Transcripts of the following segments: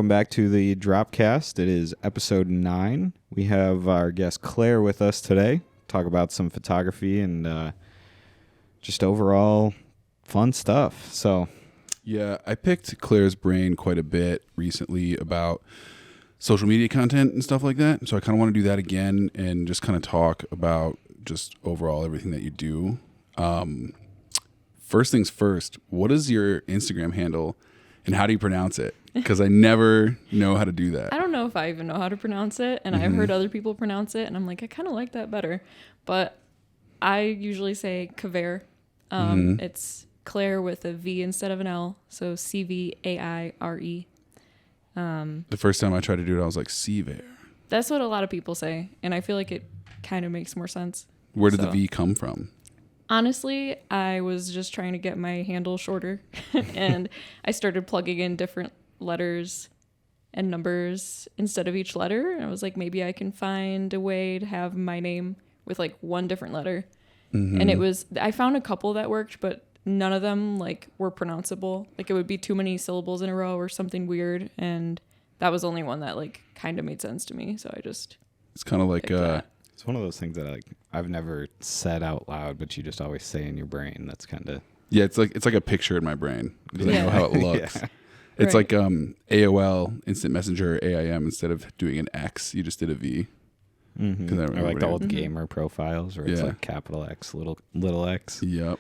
welcome back to the DropCast. It is episode 9. We have our guest Cvaire with us today. Talk about some photography and just overall fun stuff. So, yeah, I picked Cvaire's brain quite a bit recently about social media content and stuff like that. So I kind of want to do that again and just kind of talk about just overall everything that you do. First things first, what is your Instagram handle and how do you pronounce it? Because I never know how to do that. I don't know if I even know how to pronounce it, and I've heard other people pronounce it, and I'm like, I kind of like that better. But I usually say Cvaire. It's Cvaire with a V instead of an L, so Cvaire. The first time I tried to do it, I was like, Cvaire. That's what a lot of people say, and I feel like it kind of makes more sense. Where did the V come from? Honestly, I was just trying to get my handle shorter, and I started plugging in different letters and numbers instead of each letter. And I was like, maybe I can find a way to have my name with like one different letter. And I found a couple that worked, but none of them like were pronounceable. Like it would be too many syllables in a row or something weird. And that was the only one that like kind of made sense to me. So I just, it's kind of like, it's one of those things that I've never said out loud, but you just always say in your brain. That's kind of, yeah, it's like a picture in my brain because I know how it looks. Yeah. It's Right. like AOL, Instant Messenger, AIM. Instead of doing an X, you just did a V. Mm-hmm. I Or remember like the it. old gamer profiles where it's Yeah. like capital X, little x. Yep.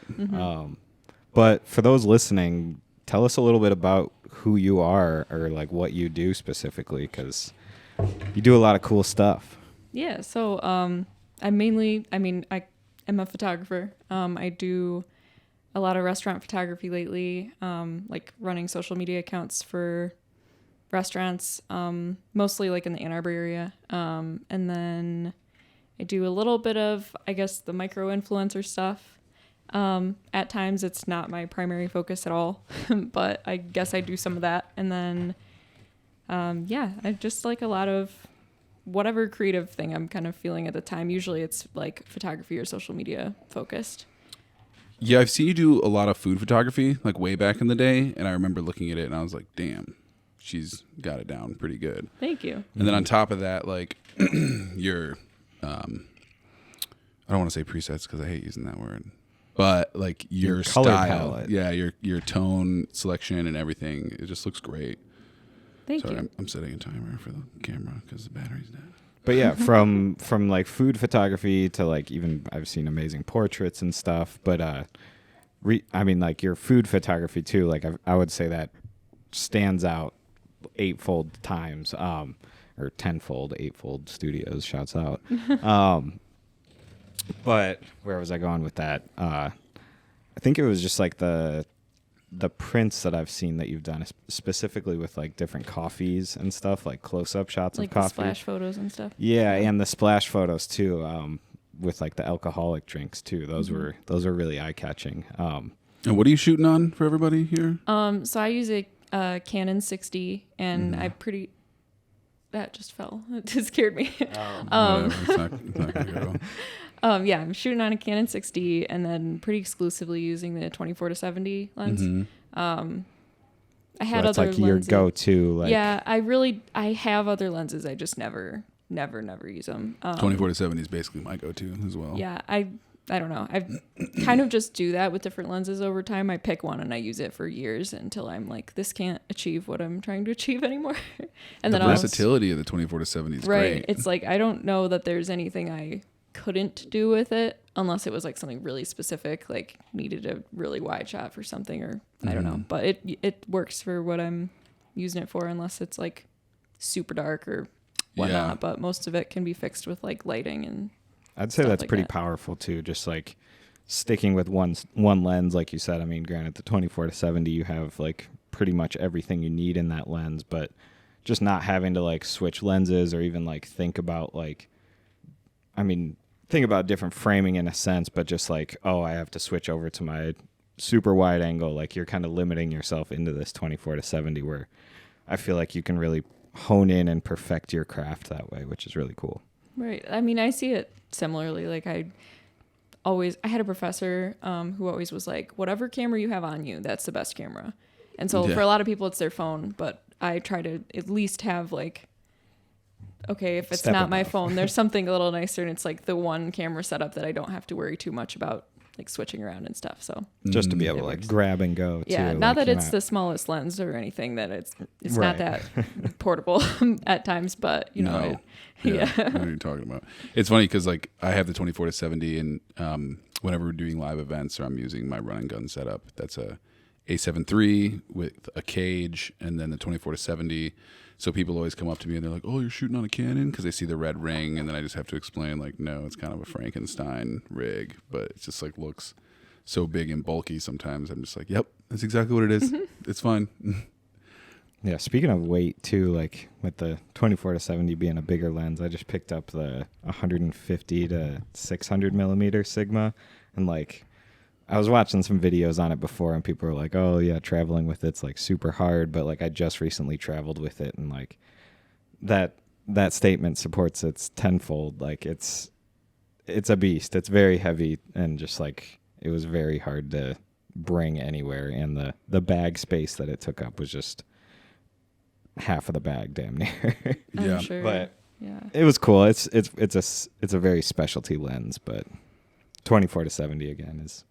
But for those listening, tell us a little bit about who you are or like what you do specifically, because you do a lot of cool stuff. yeah. So I'm a photographer. I do a lot of restaurant photography lately, like running social media accounts for restaurants, mostly like in the Ann Arbor area. And then I do a little bit of, I guess, the micro influencer stuff. At times it's not my primary focus at all, but I guess I do some of that. And then, I just like a lot of whatever creative thing I'm kind of feeling at the time. Usually it's like photography or social media focused. Yeah, I've seen you do a lot of food photography, like way back in the day, and I remember looking at it and I was like, damn, she's got it down pretty good. Thank you. And then on top of that, like your, I don't want to say presets because I hate using that word, but like your color style, palette. yeah, your tone selection and everything, it just looks great. Thank Sorry, you. I'm setting a timer for the camera because the battery's dead. But yeah, from like food photography to like even I've seen amazing portraits and stuff. But like your food photography too. Like I would say that stands out 8-fold times, or 10-fold, 8-fold studios. Shouts out. But where was I going with that? I think it was just like the prints that I've seen that you've done specifically with like different coffees and stuff, like close-up shots Like of coffee. the splash photos and stuff. Yeah, and the splash photos too, with like the alcoholic drinks too. Those were really eye-catching. And what are you shooting on for everybody here? So I use a Canon 60, and that just fell. It just scared me. Whatever, it's not gonna go. I'm shooting on a Canon 60, and then pretty exclusively using the 24-70 lens. I had that's other like your lenses. go-to. Like, Yeah, I have other lenses. I just never use them. 24-70 is basically my go-to as well. Yeah, I don't know. I kind of just do that with different lenses over time. I pick one and I use it for years until I'm like, this can't achieve what I'm trying to achieve anymore. And the then versatility of the 24-70 is great. It's like, I don't know that there's anything I couldn't do with it unless it was like something really specific, like needed a really wide shot for something, or I don't know. But it works for what I'm using it for, unless it's like super dark or whatnot. Yeah. But most of it can be fixed with like lighting, and I'd say stuff that's like pretty that. powerful too. Just like sticking with one lens, like you said. I mean, granted, the 24-70, you have like pretty much everything you need in that lens, but just not having to like switch lenses or even like think about different framing in a sense, but just like, oh, I have to switch over to my super wide angle. Like you're kind of limiting yourself into this 24-70, where I feel like you can really hone in and perfect your craft that way, which is really cool. Right. I mean, I see it similarly. Like I had a professor who always was like, whatever camera you have on you, that's the best camera. And so for a lot of people, it's their phone. But I try to at least have like, okay, if it's Step not my above. phone, there's something a little nicer, and it's like the one camera setup that I don't have to worry too much about like switching around and stuff. So Just to be able It to like works. grab and go. yeah, too. not like, that you're it's not- the smallest lens or anything, that it's Right. not that portable at times, but you know, No. yeah. I know what you're talking about. It's funny because like I have the 24-70, and whenever we're doing live events or I'm using my run and gun setup, that's a A7 III with a cage, and then the 24-70. So people always come up to me and they're like, "Oh, you're shooting on a Canon?" Because they see the red ring, and then I just have to explain like, no, it's kind of a Frankenstein rig, but it just like looks so big and bulky. Sometimes I'm just like, "Yep, that's exactly what it is. It's fine." Yeah, speaking of weight too, like with the 24-70 being a bigger lens, I just picked up the 150 to 600 millimeter Sigma, and like I was watching some videos on it before, and people were like, "Oh yeah, traveling with it's like super hard," but like I just recently traveled with it, and like that statement supports it's tenfold. Like it's a beast. It's very heavy, and just like it was very hard to bring anywhere, and the bag space that it took up was just half of the bag, damn near. Yeah. I'm sure. But yeah. it was cool. It's a very specialty lens, but 24-70 again is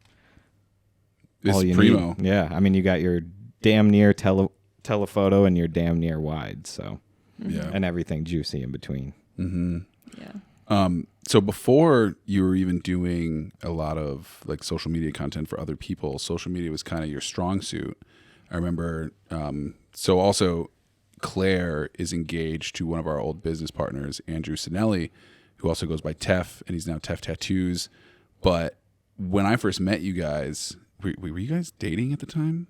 It's all you primo. need. Yeah, I mean you got your damn near telephoto and your damn near wide, so Yeah. and everything juicy in between. Mm-hmm. Yeah. So before you were even doing a lot of like social media content for other people, social media was kind of your strong suit. I remember. So also, Claire is engaged to one of our old business partners, Andrew Sinelli, who also goes by Tef, and he's now Tef Tattoos. But when I first met you guys, were you guys dating at the time?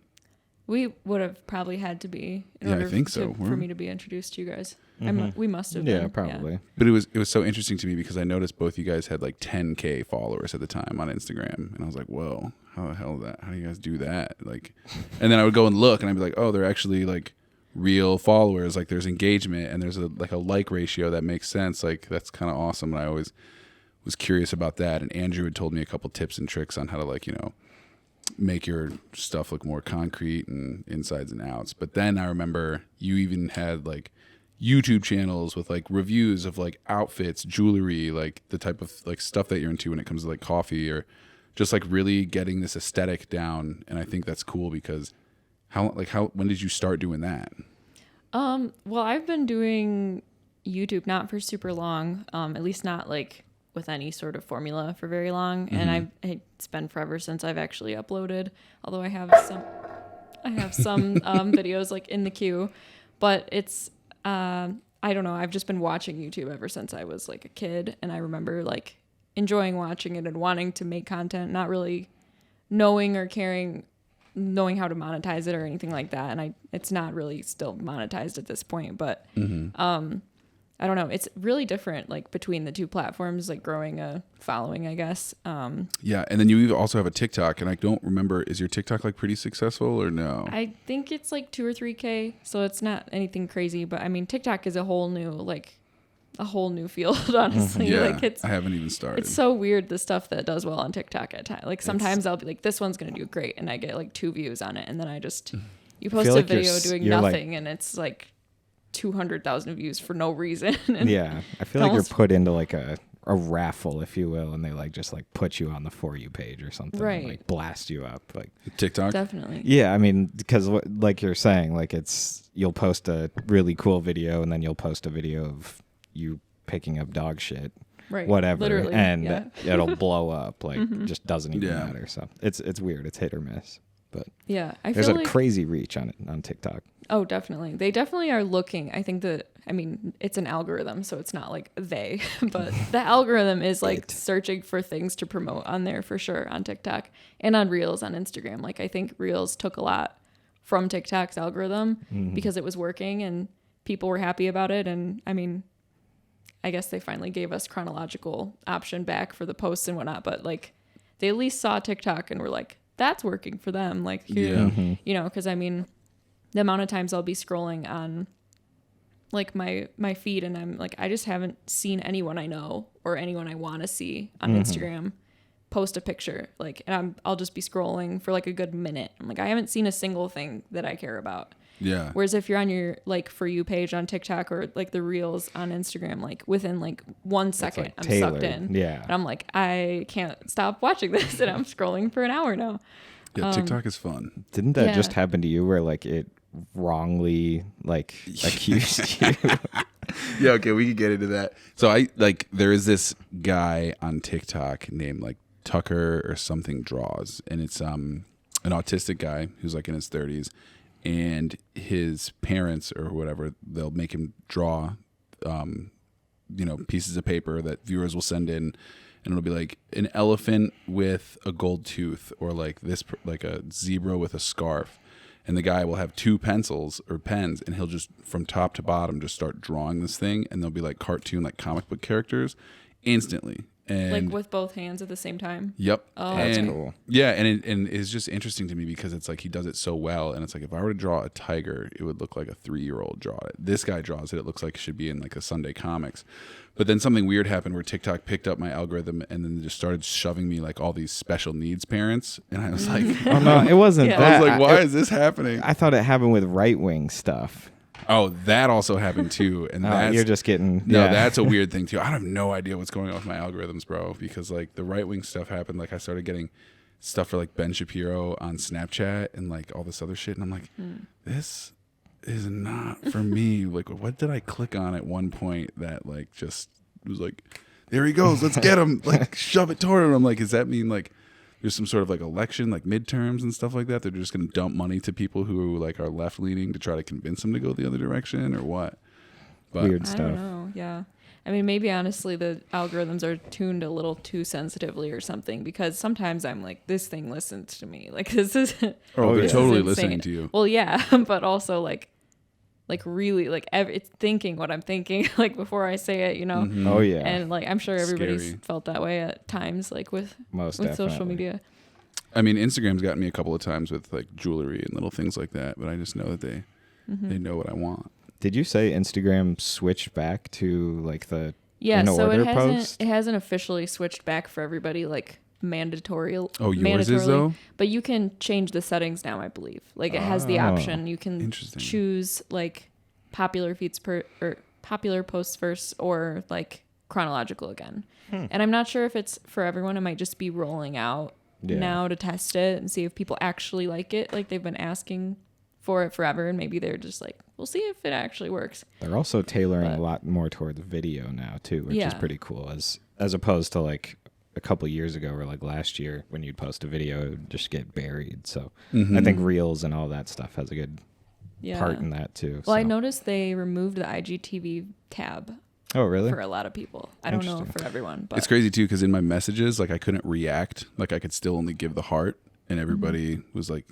We would have probably had to be in Yeah, I order think so. for me to be introduced to you guys. Mhm. We must have Yeah, been. probably. But it was so interesting to me because I noticed both you guys had like 10K followers at the time on Instagram, and I was like, "Whoa, how the hell is that? How do you guys do that?" Like, and then I would go and look, and I'd be like, "Oh, they're actually like real followers. Like, there's engagement, and there's a like ratio that makes sense. Like, that's kind of awesome." And I always was curious about that. And Andrew had told me a couple tips and tricks on how to like make your stuff look more concrete and insides and outs. But then I remember you even had like YouTube channels with like reviews of like outfits, jewelry, like the type of like stuff that you're into when it comes to like coffee, or just like really getting this aesthetic down. And I think that's cool because when did you start doing that? Well, I've been doing YouTube not for super long, at least not like with any sort of formula for very long. Mm-hmm. And it's been forever since I've actually uploaded, although I have some videos like in the queue, but it's, I don't know. I've just been watching YouTube ever since I was like a kid. And I remember like enjoying watching it and wanting to make content, not really knowing how to monetize it or anything like that. And it's not really still monetized at this point, but, I don't know. It's really different, like between the two platforms, like growing a following, I guess. Yeah. And then you also have a TikTok, and I don't remember, is your TikTok like pretty successful or no? I think it's like 2 or 3K, so it's not anything crazy. But I mean, TikTok is a whole new field, honestly. Yeah. Like I haven't even started. it's so weird the stuff that does well on TikTok at times. Like sometimes I'll be like, this one's gonna do great, and I get like 2 views on it, and then you post feel a like you're video s- doing you're, like- nothing, and it's like 200,000 views for no reason. And Yeah, I feel like you're almost- put into like a raffle, if you will, and they like just like put you on the For You page or something, Right. and, like blast you up. Like, TikTok? definitely. yeah, I mean, because like you're saying, like you'll post a really cool video, and then you'll post a video of you picking up dog shit, Right. whatever, Literally. and yeah. it'll blow up. Like, just doesn't even Yeah. matter. So it's weird. It's hit or miss. But Yeah. I there's feel a like crazy reach on it on TikTok. Oh, definitely. They definitely are looking. I think it's an algorithm, so it's not like they, but the algorithm is like searching for things to promote on there for sure on TikTok and on Reels on Instagram. Like I think Reels took a lot from TikTok's algorithm because it was working and people were happy about it. And I mean, I guess they finally gave us chronological option back for the posts and whatnot, but like they at least saw TikTok and were like, that's working for them. Like, here, you know, because I mean, the amount of times I'll be scrolling on like my feed and I'm like, I just haven't seen anyone I know or anyone I want to see on Instagram post a picture. Like, and I'll just be scrolling for like a good minute. I'm like, I haven't seen a single thing that I care about. Yeah. Whereas if you're on your like For You page on TikTok or like the Reels on Instagram, like within like 1 second, like I'm tailored. sucked in. Yeah. And I'm like, I can't stop watching this, and I'm scrolling for an hour now. Yeah, TikTok is fun. Didn't that Yeah. just happen to you where like it wrongly like accused you? Yeah, okay, we could get into that. So there is this guy on TikTok named like Tucker or something draws, and it's an autistic guy who's like in his 30s, and his parents or whatever, they'll make him draw pieces of paper that viewers will send in, and it'll be like an elephant with a gold tooth, or like this like a zebra with a scarf. And the guy will have 2 pencils or pens, and he'll just from top to bottom just start drawing this thing, and they'll be like cartoon, like comic book characters instantly. And Like with both hands at the same time. Yep. Oh, That's and, cool. Yeah, and it's just interesting to me because it's like he does it so well, and it's like if I were to draw a tiger, it would look like a 3-year-old draw it. This guy draws it; it looks like it should be in like a Sunday Comics. But then something weird happened where TikTok picked up my algorithm and then just started shoving me like all these special needs parents, and I was like, Oh no, it wasn't Yeah. that. I was like, why is this happening? I thought it happened with right wing stuff. Oh, that also happened too, and that's You're just getting that's a weird thing too. I have no idea what's going on with my algorithms, bro. Because like the right wing stuff happened. Like I started getting stuff for like Ben Shapiro on Snapchat and like all this other shit, and I'm like, this is not for me. Like, what did I click on at one point that like just was like, there he goes, let's get him, like shove it toward him. I'm like, does that mean like there's some sort of like election, like midterms and stuff like that? They're just going to dump money to people who like are left leaning to try to convince them to go the other direction, or what? But weird I stuff. don't know. Yeah. I mean, maybe honestly the algorithms are tuned a little too sensitively or something, because sometimes I'm like, this thing listens to me. Like this is Oh, they're this is totally insane. listening to you. Well, yeah, but also like really like it's thinking what I'm thinking like before I say it, you know. Mhm. Oh yeah, And like I'm sure everybody's Scary. felt that way at times, like with most social definitely. media. I mean, Instagram's gotten me a couple of times with like jewelry and little things like that, but I just know that they know what I want. Did you say Instagram switched back to like the Yeah, in so order it hasn't post? it hasn't officially switched back for everybody like mandatory. Oh, yours is though? But you can change the settings now, I believe. Like it has the Oh, option. You can interesting. choose like popular feeds or popular posts first, or like chronological again. And I'm not sure if it's for everyone. It might just be rolling out now to test it and see if people actually like it. Like they've been asking for it forever, and maybe they're just like, we'll see if it actually works. They're also tailoring But- a lot more towards video now too, which is Yeah. pretty cool. As opposed to like a couple years ago or like last year when you'd post a video, it would just get buried. So I think Reels and all that stuff has a good Yeah. part in that too. Well, I so. noticed they removed the IGTV tab Oh really? for a lot of people. I don't know Interesting. for everyone, but It's crazy too, because in my messages, like I couldn't react. Like I could still only give the heart, and everybody was like,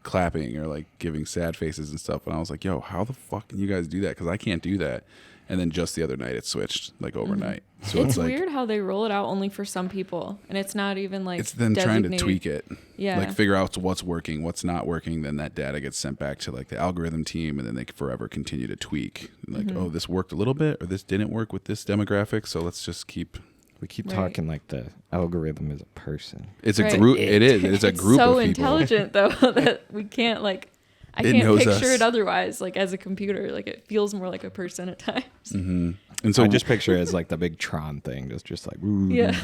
clapping or like giving sad faces and stuff. And I was like, yo, how the fuck can you guys do that? Because I can't do that. And then just the other night, it switched like overnight. So it's like, weird how they roll it out only for some people, and it's not even like it's them trying to designated- tweak it. Yeah. Like figure out what's working, what's not working. Then that data gets sent back to like the algorithm team, and then they forever continue to tweak. Like, oh, this worked a little bit, or this didn't work with this demographic. So let's just keep. We keep Right. talking like the algorithm is a person. It's a Right. group. It is. It's a group so of people. intelligent though that we can't like. I It can't knows picture us. it otherwise. Like as a computer, like it feels more like a person at times. And so I just picture it as like the big Tron thing, just like ooh. Yeah.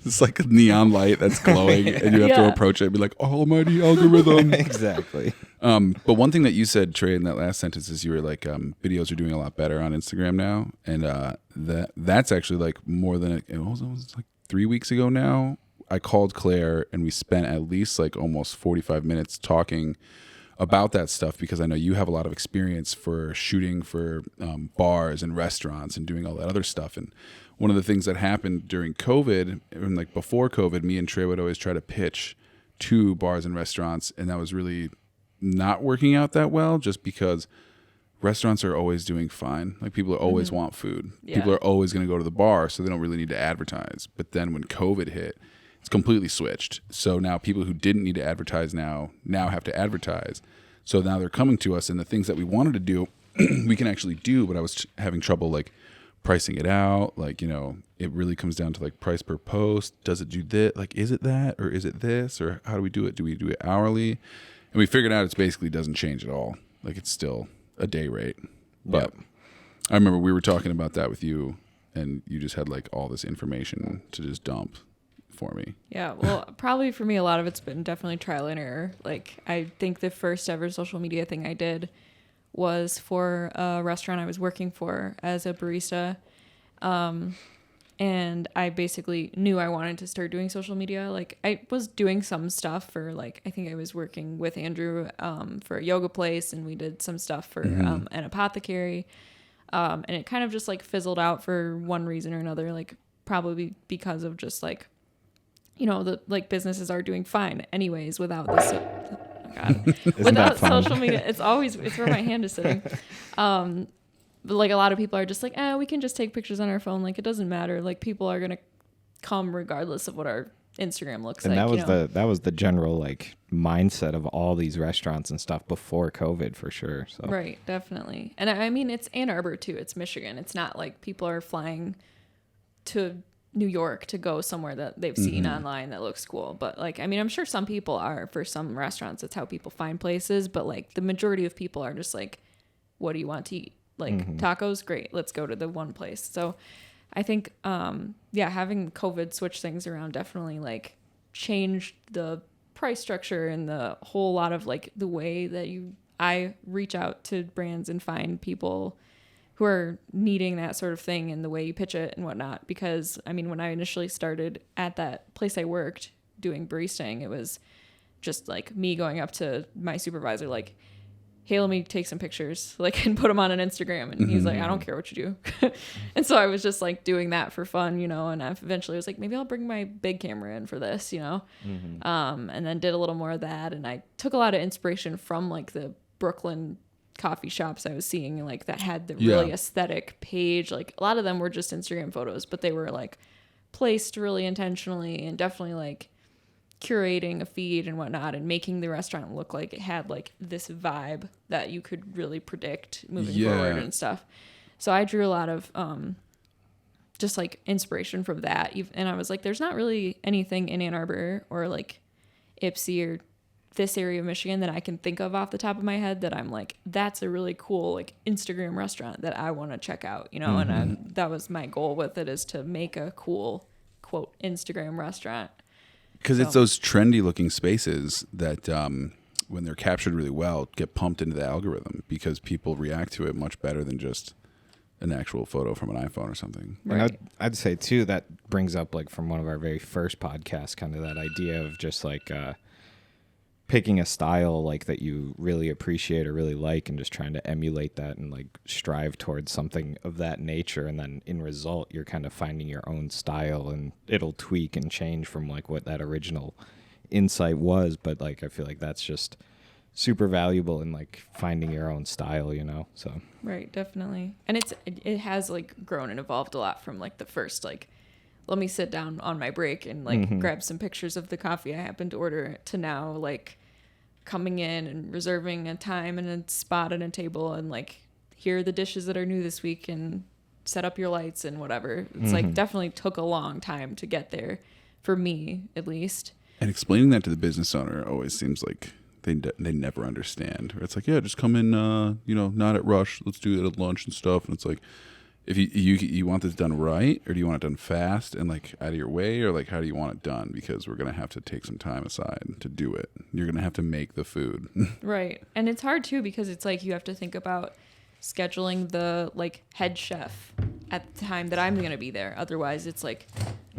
it's like a neon light that's glowing, and you have to Yeah. approach it and be like, "Almighty algorithm." exactly. But one thing that you said, Trey, in that last sentence is you were like, videos are doing a lot better on Instagram now, and that's actually like more than it was like 3 weeks ago now. I called Claire and we spent at least like almost 45 minutes talking about that stuff, because I know you have a lot of experience for shooting for bars and restaurants and doing all that other stuff. And one of the things that happened during COVID, and like before COVID, me and Trey would always try to pitch to bars and restaurants, and that was really not working out that well, just because restaurants are always doing fine. Like people are always want food. Yeah. People are always going to go to the bar, so they don't really need to advertise. But then when COVID hit, it's completely switched. So now people who didn't need to advertise now have to advertise. So now they're coming to us, and the things that we wanted to do, we can actually do, but I was having trouble like pricing it out. Like, it really comes down to like price per post. Does it do this? Like, is it that, or is it this, or how do we do it? Do we do it hourly? we figured out it's basically doesn't change at all. Like it's still a day rate. But I remember we were talking about that with you, and you just had like all this information to just dump for me. Yeah, well, probably for me, a lot of it's been definitely trial and error. Like, I think the first ever social media thing I did was for a restaurant I was working for as a barista. And I basically knew I wanted to start doing social media. Like, I was doing some stuff for, like, I think I was working with Andrew for a yoga place, and we did some stuff for an apothecary. And it kind of just, like, fizzled out for one reason or another, like, probably because of just, like, you know, the like businesses are doing fine anyways without this. Oh God, without social media, it's where my hand is sitting. But like a lot of people are just like, we can just take pictures on our phone. Like it doesn't matter. Like people are gonna come regardless of what our Instagram looks like. And that was the general like mindset of all these restaurants and stuff before COVID for sure. So right, definitely. And I mean, it's Ann Arbor too. It's Michigan. It's not like people are flying to New York to go somewhere that they've seen online that looks cool. But like, I mean, I'm sure some people are, for some restaurants, it's how people find places. But like the majority of people are just like, what do you want to eat? Like tacos? Great. Let's go to the one place. So I think, having COVID switch things around definitely like changed the price structure and the whole lot of like the way that I reach out to brands and find people who are needing that sort of thing and the way you pitch it and whatnot. Because I mean, when I initially started at that place I worked doing baristaing, it was just like me going up to my supervisor, like, hey, let me take some pictures, like, and put them on an Instagram. And he's like, I don't care what you do. And so I was just like doing that for fun, you know, and I eventually was like, maybe I'll bring my big camera in for this, you know? And then did a little more of that. And I took a lot of inspiration from like the Brooklyn coffee shops I was seeing, like that had the really aesthetic page. Like a lot of them were just Instagram photos, but they were like placed really intentionally and definitely like curating a feed and whatnot and making the restaurant look like it had like this vibe that you could really predict moving forward and stuff. So I drew a lot of just like inspiration from that. And I was like, there's not really anything in Ann Arbor or like Ypsi or this area of Michigan that I can think of off the top of my head that I'm like, that's a really cool like Instagram restaurant that I want to check out, you know? And that was my goal with it, is to make a cool quote Instagram restaurant. Because it's those trendy looking spaces that when they're captured really well get pumped into the algorithm because people react to it much better than just an actual photo from an iPhone or something. Right. And I'd say too, that brings up like from one of our very first podcasts, kind of that idea of just like picking a style like that you really appreciate or really like and just trying to emulate that and like strive towards something of that nature. And then in result, you're kind of finding your own style and it'll tweak and change from like what that original insight was. But like, I feel like that's just super valuable in like finding your own style, you know? So. Right. Definitely. And it has like grown and evolved a lot from like the first, like, let me sit down on my break and like grab some pictures of the coffee I happen to order, to now like coming in and reserving a time and a spot at a table and like, here are the dishes that are new this week and set up your lights and whatever. It's like definitely took a long time to get there, for me at least. And explaining that to the business owner always seems like they never understand. Or it's like, yeah, just come in, not at rush. Let's do it at lunch and stuff. And it's like, if you want this done right, or do you want it done fast and like out of your way, or like how do you want it done? Because we're gonna have to take some time aside to do it. You're gonna have to make the food. Right. And it's hard too, because it's like you have to think about scheduling the like head chef at the time that I'm gonna be there. Otherwise it's like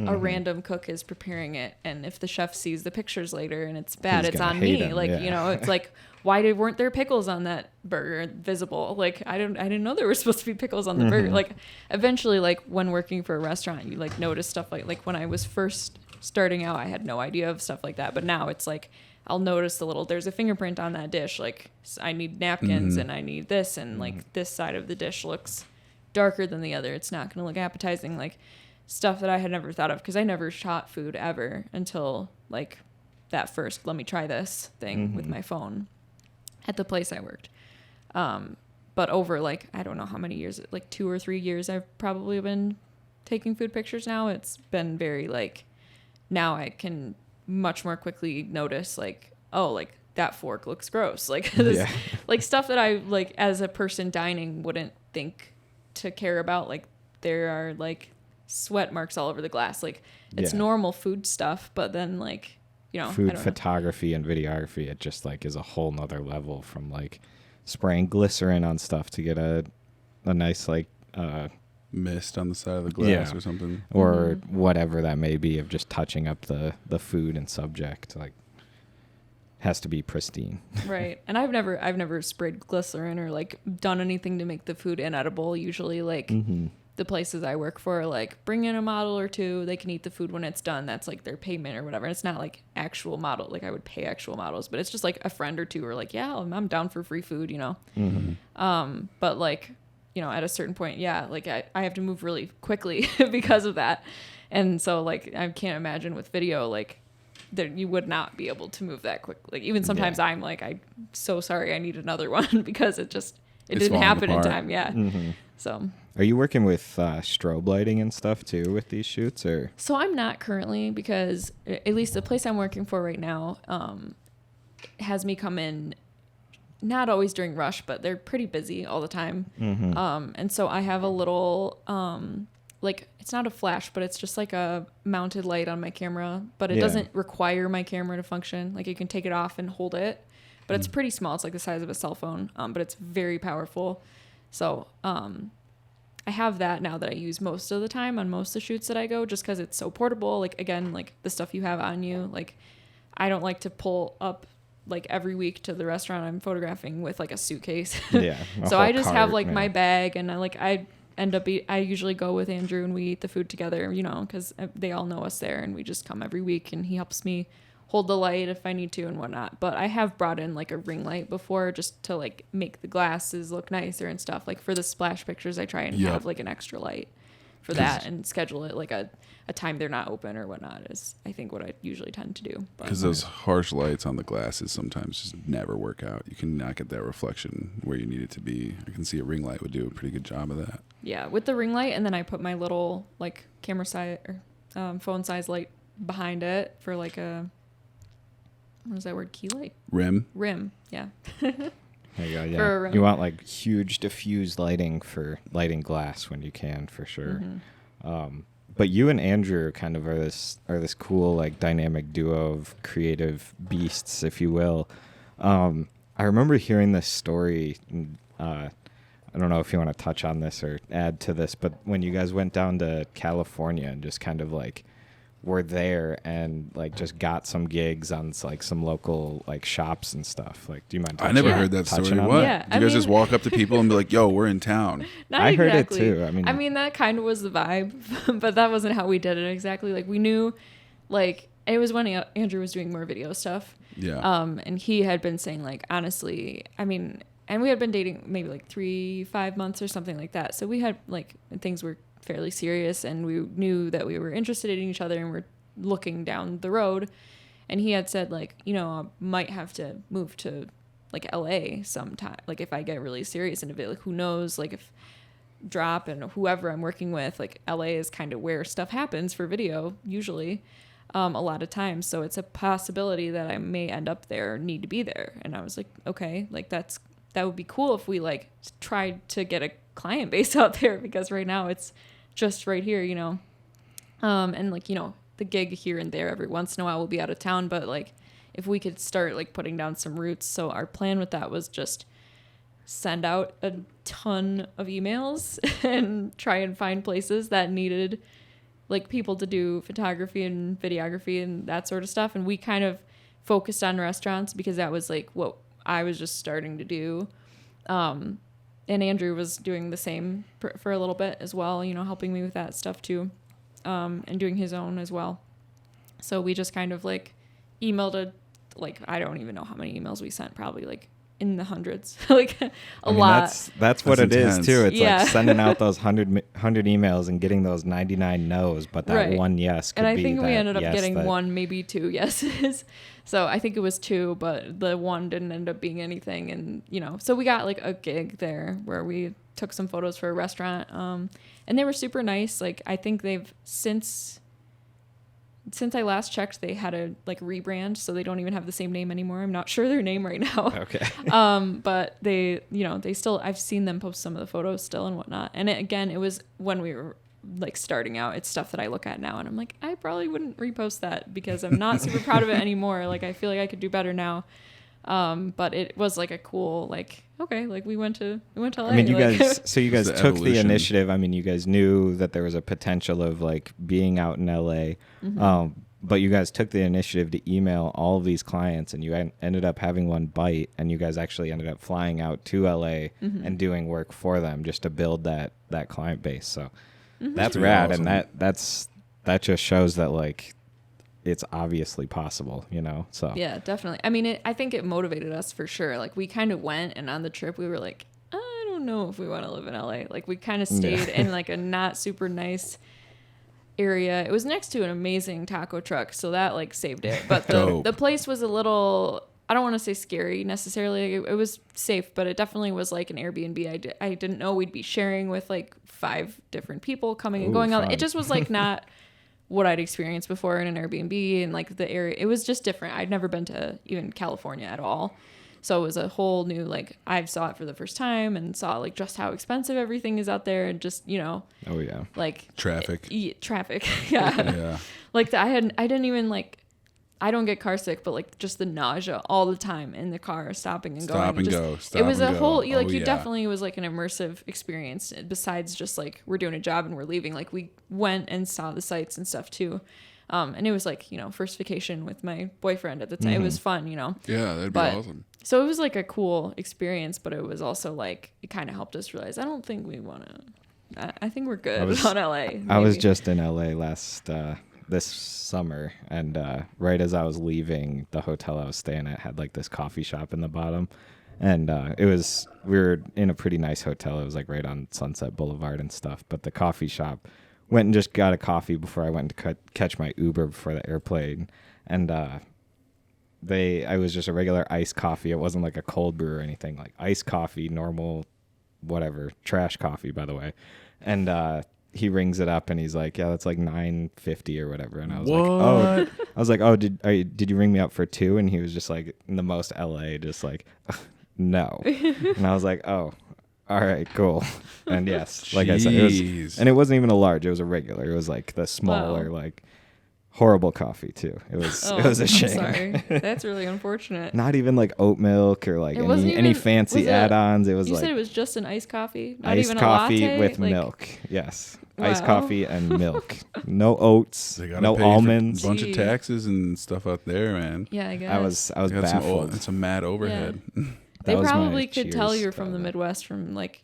a random cook is preparing it, and if the chef sees the pictures later and it's bad, it's on me. It's like, why weren't there pickles on that burger visible? Like I didn't know there were supposed to be pickles on the burger. Like eventually, like when working for a restaurant, you like notice stuff like when I was first starting out, I had no idea of stuff like that. But now it's like I'll notice there's a fingerprint on that dish. Like I need napkins and I need this, and like this side of the dish looks darker than the other. It's not going to look appetizing. Like stuff that I had never thought of, because I never shot food ever until like that first let me try this thing with my phone at the place I worked. But over like, I don't know how many years, like 2 or 3 years I've probably been taking food pictures now. It's been very like, now I can much more quickly notice like oh, like that fork looks gross. Like this, Yeah. like stuff that I like as a person dining wouldn't think to care about. Like there are like sweat marks all over the glass. Like it's Yeah. normal food stuff, but then like, you know, I Food don't know. photography and videography, it just like is a whole nother level from like spraying glycerin on stuff to get a nice like Mist on the side of the glass or something. or whatever that may be of just touching up the food and subject, like has to be pristine. Right. And I've never sprayed glycerin or like done anything to make the food inedible. Usually like the places I work for, like bring in a model or two, they can eat the food when it's done. That's like their payment or whatever. And it's not like actual model. Like I would pay actual models, but it's just like a friend or two are like, yeah, I'm down for free food, you know? But like, you know, at a certain point, yeah, like I have to move really quickly because of that. And so like, I can't imagine with video, like that you would not be able to move that quick. Like even sometimes I'm like, I'm so sorry, I need another one because it didn't falling happen apart. in time. Yeah. So Are you working with strobe lighting and stuff too with these shoots, or? So I'm not currently, because at least the place I'm working for right now has me come in, not always during rush, but they're pretty busy all the time. And so I have a little, like, it's not a flash, but it's just like a mounted light on my camera, but it doesn't require my camera to function. Like you can take it off and hold it, but it's pretty small. It's like the size of a cell phone, but it's very powerful. So I have that now that I use most of the time on most of the shoots that I go, just because it's so portable. Like, again, like the stuff you have on you, like I don't like to pull up like every week to the restaurant I'm photographing with like a suitcase. Yeah. So I just have like my bag, and I usually go with Andrew and we eat the food together, you know, because they all know us there, and we just come every week and he helps me hold the light if I need to and whatnot. But I have brought in like a ring light before just to like make the glasses look nicer and stuff. Like for the splash pictures, I try and have like an extra light for that and schedule it like a time they're not open or whatnot is I think what I usually tend to do. Because those harsh lights on the glasses sometimes just never work out. You can not get that reflection where you need it to be. I can see a ring light would do a pretty good job of that. Yeah, with the ring light, and then I put my little like camera size or phone size light behind it for like a, what is that word? Key light? Rim. Yeah. There you go. For a Yeah. You want like huge diffused lighting for lighting glass when you can, for sure. But you and Andrew kind of are this cool like dynamic duo of creative beasts, if you will. I remember hearing this story. I don't know if you want to touch on this or add to this, but when you guys went down to California and just kind of like were there and like just got some gigs on like some local like shops and stuff. Like, do you mind? I never heard that story. What? Yeah, Did you guys just walk up to people and be like, "Yo, we're in town"? Not I heard exactly. it too. I mean, that kind of was the vibe, but that wasn't how we did it exactly. Like we knew, like it was when Andrew was doing more video stuff. Yeah. And he had been saying like, honestly, I mean, and we had been dating maybe like 3-5 months or something like that. So we had like, things were fairly serious, and we knew that we were interested in each other and we're looking down the road. And he had said like, you know, I might have to move to like LA sometime, like if I get really serious into it, like who knows, like if Drop and whoever I'm working with, like LA is kind of where stuff happens for video usually, a lot of times. So it's a possibility that I may end up there, need to be there. And I was like, okay, like that would be cool if we like tried to get a client base out there, because right now it's just right here, you know. And like, you know, the gig here and there every once in a while will be out of town, but like if we could start like putting down some roots. So our plan with that was just send out a ton of emails and try and find places that needed like people to do photography and videography and that sort of stuff. And we kind of focused on restaurants because that was like what I was just starting to do. And Andrew was doing the same for a little bit as well, you know, helping me with that stuff too. And doing his own as well. So we just kind of like emailed like, I don't even know how many emails we sent, probably like in the hundreds, like a lot. That's what it intense. is too. It's Yeah. like sending out those 100 emails and getting those 99 no's, but that Right. one yes could And I be think we that ended up yes getting that- 1, maybe 2 yeses. So I think it was 2, but the 1 didn't end up being anything. And, you know, so we got like a gig there where we took some photos for a restaurant. And they were super nice. Like, I think they've since since I last checked, they had a like rebrand, so they don't even have the same name anymore. I'm not sure their name right now. Okay. But they, they still, I've seen them post some of the photos still and whatnot. And it was when we were like starting out. It's stuff that I look at now and I'm like, I probably wouldn't repost that because I'm not super proud of it anymore. Like I feel like I could do better now. But it was like a cool, like, okay, like we went to LA. I mean, you like, guys took the evolution. initiative. I mean, you guys knew that there was a potential of like being out in LA. But you guys took the initiative to email all of these clients, and you ended up having one bite, and you guys actually ended up flying out to LA and doing work for them just to build that client base. So that's rad. Awesome. And that just shows that like it's obviously possible, so yeah, definitely. I mean, I think it motivated us for sure. Like we kind of went, and on the trip we were like, I don't know if we want to live in LA. Like we kind of stayed in like a not super nice area. It was next to an amazing taco truck, so that like saved it. But the place was a little, I don't want to say scary necessarily. It was safe, but it definitely was like an Airbnb. I didn't know we'd be sharing with like 5 different people coming and going on. It just was like not what I'd experienced before in an Airbnb, and like the area, it was just different. I'd never been to even California at all. So it was a whole new, like, I saw it for the first time and saw like just how expensive everything is out there, and just, oh yeah, like Traffic. Traffic. Yeah. Yeah. Like I didn't even like, I don't get car sick, but like just the nausea all the time in the car, stopping and going. It was a whole, you definitely, it was like an immersive experience besides just like, we're doing a job and we're leaving. Like we went and saw the sights and stuff too. And it was like, first vacation with my boyfriend at the time. It was fun, Yeah, that'd be awesome. So it was like a cool experience, but it was also like, it kind of helped us realize, I don't think we want to, I think we're good on LA. Maybe. I was just in LA this summer, and right as I was leaving, the hotel I was staying at had like this coffee shop in the bottom, and we were in a pretty nice hotel. It was like right on Sunset Boulevard and stuff, but the coffee shop, went and just got a coffee before I went to catch my Uber before the airplane, and I was just a regular iced coffee. It wasn't like a cold brew or anything, like iced coffee, normal, whatever, trash coffee, by the way. And he rings it up and he's like, yeah, that's like $9.50 or whatever. And I was like, oh, did you ring me up for 2? And he was just like, in the most LA, just like, no. And I was like, oh, all right, cool. And yes, like I said, it wasn't even a large, it was a regular. It was like the smaller, like horrible coffee too. It was a shame. I'm sorry. That's really unfortunate. Not even like oat milk or like any fancy add-ons. It was you like, said it was just an iced coffee, not iced even a coffee latte? with like, milk. Yes, wow. Iced coffee and milk. No oats. They gotta no pay almonds. For a bunch of taxes and stuff out there, man. Yeah, I guess. I was baffled. It's a mad overhead. Yeah. They probably could tell you're from the Midwest from like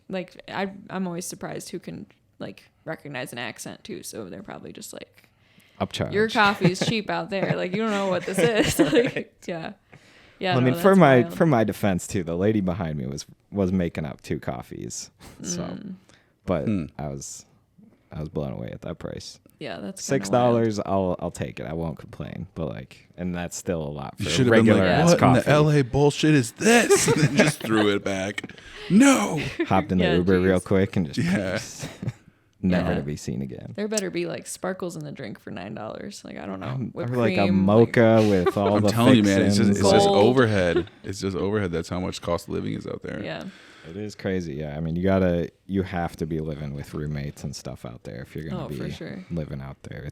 I'm always surprised who can like recognize an accent too. So they're probably just like, upcharge. Your coffee is cheap out there. Like you don't know what this is. Like, yeah. Yeah. Well, I mean, for my defense too, the lady behind me was making up 2 coffees. So, but I was blown away at that price. Yeah, that's $6. I'll take it. I won't complain. But like, and that's still a lot for a regular ass what coffee. in the LA bullshit is this? And then just threw it back. No. Hopped in the Uber real quick and just never to be seen again. There better be like sparkles in the drink for $9. Like I don't know, or like a mocha with all the. I'm telling you, man, it's just overhead. It's just overhead. That's how much cost of living is out there. Yeah. It is crazy, yeah. I mean, you have to be living with roommates and stuff out there if you're going to be living out there.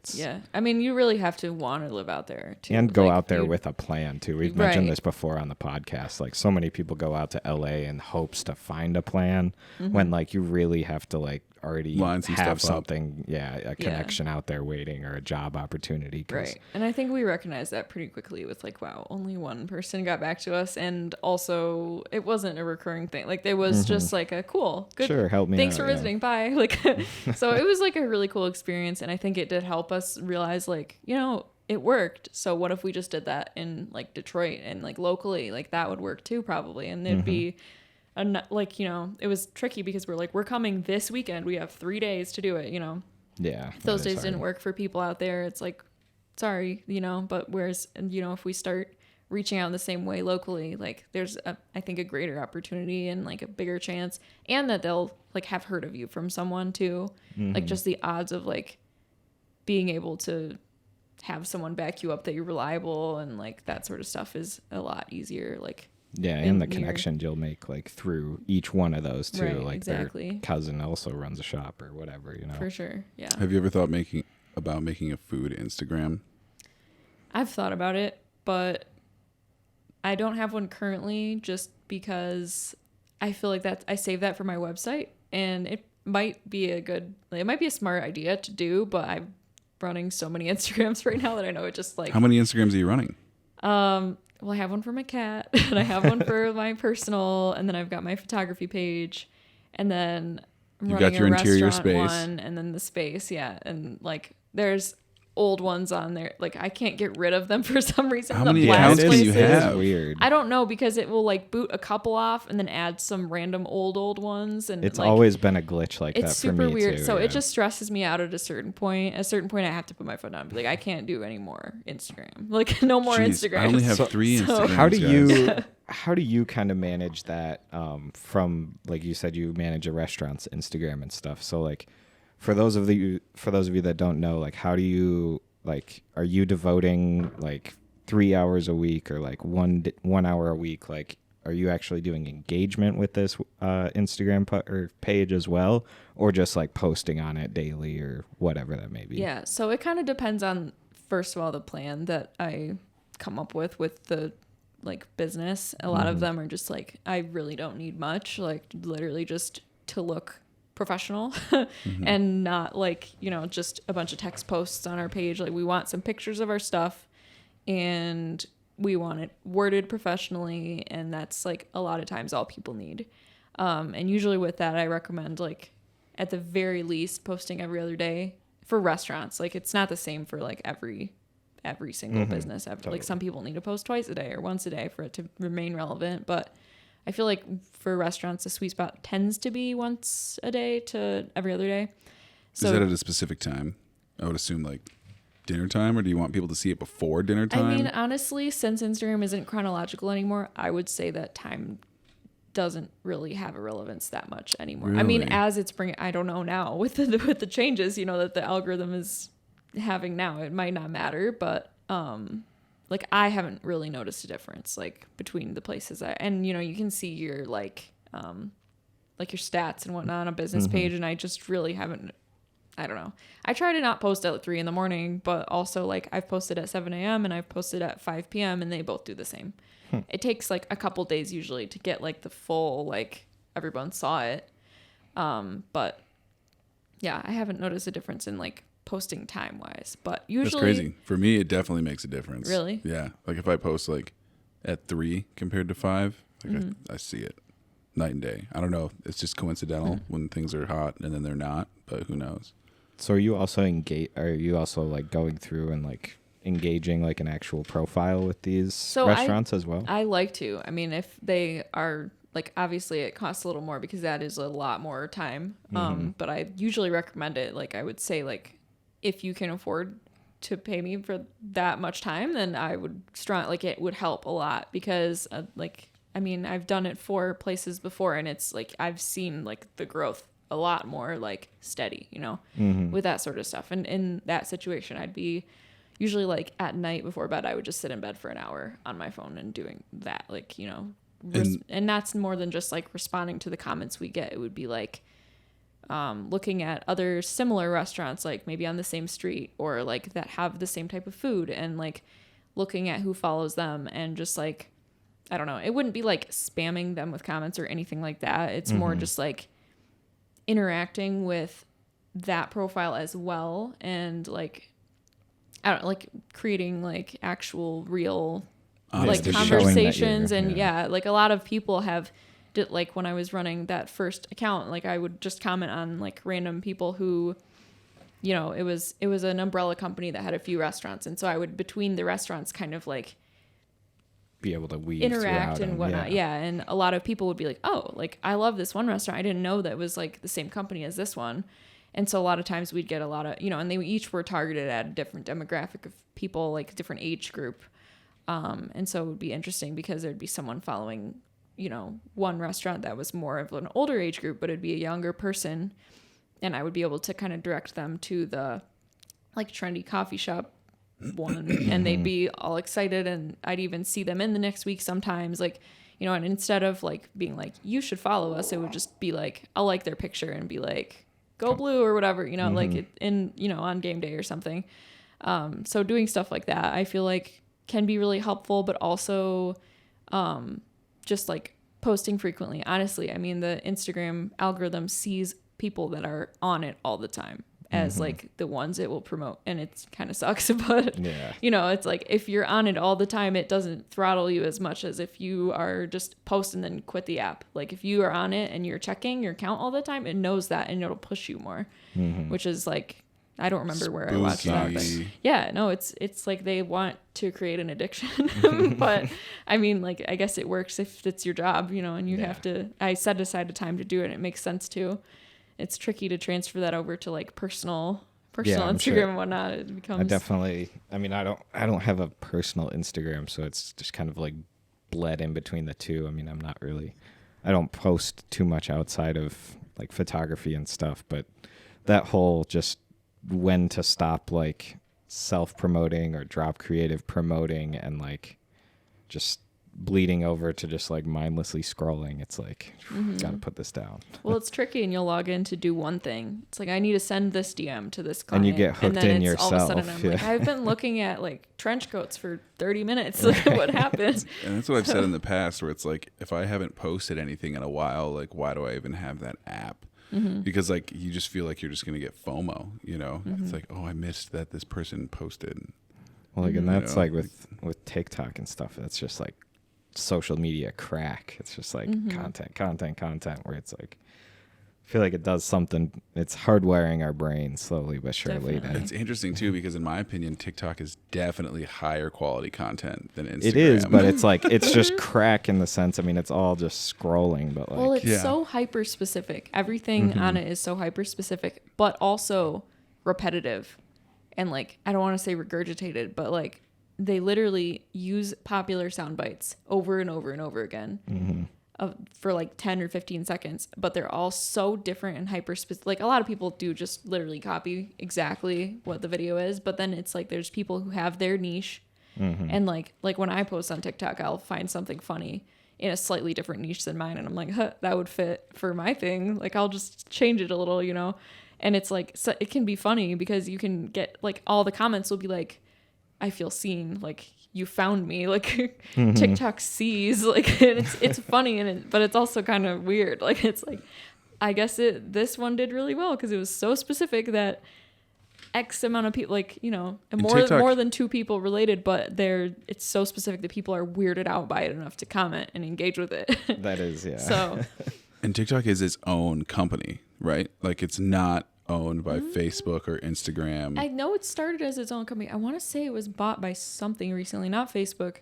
I mean, you really have to want to live out there too. And go out there with a plan too. We've mentioned this before on the podcast. Like so many people go out to LA in hopes to find a plan when like you really have to like already have something, a connection out there waiting or a job opportunity. Right. And I think we recognized that pretty quickly with like, wow, only one person got back to us. And also it wasn't a recurring thing. Like there was just like a cool, good. Sure, help me Thanks out, for visiting. Bye. Like, so it was like a really cool experience. And I think it did help us realize like, it worked. So what if we just did that in like Detroit and like locally, like that would work too probably. And it'd be like, it was tricky because we're coming this weekend. We have 3 days to do it, Yeah. If those days didn't work for people out there, it's like, sorry, but whereas, if we start reaching out in the same way locally, like there's I think a greater opportunity and like a bigger chance, and that they'll like have heard of you from someone too. Like just the odds of like being able to have someone back you up that you're reliable, and like that sort of stuff is a lot easier. Like, yeah, and the connections you'll make like through each one of those too. Right, like exactly. Their cousin also runs a shop or whatever, For sure, yeah. Have you ever thought about making a food Instagram? I've thought about it, but I don't have one currently, just because I feel like I save that for my website, and it might be a smart idea to do, but I'm running so many Instagrams right now that I know it just like. How many Instagrams are you running? Well, I have one for my cat, and I have one for my personal, and then I've got my photography page, and then I'm You've running got your a interior restaurant space. one, and then the space, yeah, and like there's old ones on there. Like I can't get rid of them for some reason. How The many blast accounts can you places- have? Weird. I don't know, because it will like boot a couple off and then add some random old ones, and It's like, always been a glitch like that it's for super me weird. too. So yeah. it just stresses me out at a certain point. At a certain point, I have to put my foot down and be like, I can't do any more Instagram. Like no more Jeez, Instagram. I only have So- 3 Instagrams. How do you kind of manage that from, like you said, you manage a restaurant's Instagram and stuff, so like for those of you that don't know, like how do you, like, are you devoting like 3 hours a week or like 1 hour a week? Like, are you actually doing engagement with this Instagram or page as well, or just like posting on it daily or whatever that may be? Yeah, so it kind of depends on, first of all, the plan that I come up with the like business. A lot of them are just like, I really don't need much, like literally just to look professional and not like, just a bunch of text posts on our page. Like we want some pictures of our stuff, and we want it worded professionally, and that's like a lot of times all people need. And usually with that, I recommend like at the very least posting every other day for restaurants. Like it's not the same for like every single business. Like some people need to post twice a day or once a day for it to remain relevant. But I feel like for restaurants, the sweet spot tends to be once a day to every other day. So, is that at a specific time? I would assume like dinner time, or do you want people to see it before dinner time? I mean, honestly, since Instagram isn't chronological anymore, I would say that time doesn't really have a relevance that much anymore. Really? I mean, as it's bringing, I don't know now with the changes, that the algorithm is having now, it might not matter, but like I haven't really noticed a difference like between the places and you can see your like your stats and whatnot on a business page, and I just really haven't. I don't know. I try to not post at 3 a.m, but also like I've posted at 7 a.m. and I've posted at 5 p.m. and they both do the same. It takes like a couple days usually to get like the full, like everyone saw it. But yeah, I haven't noticed a difference in like posting time wise, but usually. That's crazy. For me, it definitely makes a difference. Really? Yeah. Like if I post like at 3 compared to 5, like I see it night and day. I don't know. It's just coincidental when things are hot and then they're not, but who knows? So are you also like going through and like engaging like an actual profile with these restaurants as well? I like to. I mean, if they are like, obviously it costs a little more because that is a lot more time. But I usually recommend it. Like I would say, like, if you can afford to pay me for that much time, then I would it would help a lot because I mean, I've done it for places before, and it's like I've seen like the growth a lot more like steady, with that sort of stuff. And in that situation, I'd be usually like at night before bed, I would just sit in bed for an hour on my phone and doing that, like, and that's more than just like responding to the comments we get. It would be like looking at other similar restaurants, like maybe on the same street or like that have the same type of food, and like looking at who follows them, and just like, I don't know, it wouldn't be like spamming them with comments or anything like that. It's more just like interacting with that profile as well, and like, I don't know, like creating like actual real like conversations. And yeah, like a lot of people have did, like when I was running that first account, like I would just comment on like random people who, it was an umbrella company that had a few restaurants, and so I would between the restaurants kind of like be able to weave interact and them, whatnot. Yeah. And a lot of people would be like, oh, like I love this one restaurant. I didn't know that was like the same company as this one. And so a lot of times we'd get a lot of, and they each were targeted at a different demographic of people, like different age group. And so it would be interesting because there'd be someone following, one restaurant that was more of an older age group, but it'd be a younger person. And I would be able to kind of direct them to the like trendy coffee shop one, and they'd be all excited, and I'd even see them in the next week sometimes, like, you know, and instead of like being like, you should follow us, it would just be like, I'll like their picture and be like, go blue or whatever, you know, like it in, you know, on game day or something. So doing stuff like that, I feel like can be really helpful, but also just like posting frequently. Honestly, I mean, the Instagram algorithm sees people that are on it all the time as like the ones it will promote, and it kind of sucks, but you know, it's like if you're on it all the time, it doesn't throttle you as much as if you are just post and then quit the app. Like if you are on it and you're checking your account all the time, it knows that and it'll push you more, which is like, I don't remember where I watched that, but yeah, no, it's like they want to create an addiction, but I mean, like, I guess it works if it's your job, you know, and you have to, I set aside the time to do it. And it makes sense too. It's tricky to transfer that over to like personal Instagram and whatnot. It becomes, I mean, I don't have a personal Instagram, so it's just kind of like bled in between the two. I mean, I don't post too much outside of like photography and stuff, but that whole just when to stop like self-promoting or Drop.Creative promoting and like just bleeding over to just like mindlessly scrolling, it's like gotta put this down. Well, it's tricky, and you'll log in to do one thing. It's like, I need to send this DM to this client, and you get hooked in yourself. All of a sudden I'm like, I've been looking at like trench coats for 30 minutes. Like, what happened? And that's what I've said in the past, where it's like, if I haven't posted anything in a while, like, why do I even have that app? Because like you just feel like you're just gonna get FOMO, you know. It's like, oh, I missed that this person posted. Well, like, and that's like with TikTok and stuff, that's just like social media crack. It's just like content, where it's like, I feel like it does something. It's hardwiring our brains slowly but surely. It's interesting too, because in my opinion, TikTok is definitely higher quality content than Instagram. It is, but it's like, it's just crack in the sense, I mean, it's all just scrolling, but like, well, it's so hyper specific. Everything on it is so hyper specific, but also repetitive, and like, I don't want to say regurgitated, but like, they literally use popular sound bites over and over and over again for like 10 or 15 seconds, but they're all so different and hyper specific. Like, a lot of people do just literally copy exactly what the video is, but then it's like there's people who have their niche, and like when I post on TikTok, I'll find something funny in a slightly different niche than mine, and I'm like, that would fit for my thing. Like, I'll just change it a little, you know. And it's like, so it can be funny because you can get like, all the comments will be like, I feel seen, like, you found me, like TikTok sees, like, and it's funny, but it's also kind of weird. Like, it's like, I guess this one did really well because it was so specific that X amount of people, like, you know, more than 2 people related, but it's so specific that people are weirded out by it enough to comment and engage with it. That is, yeah. So, and TikTok is its own company, right? Like, it's not owned by Facebook or Instagram. I know it started as its own company. I want to say it was bought by something recently, not Facebook.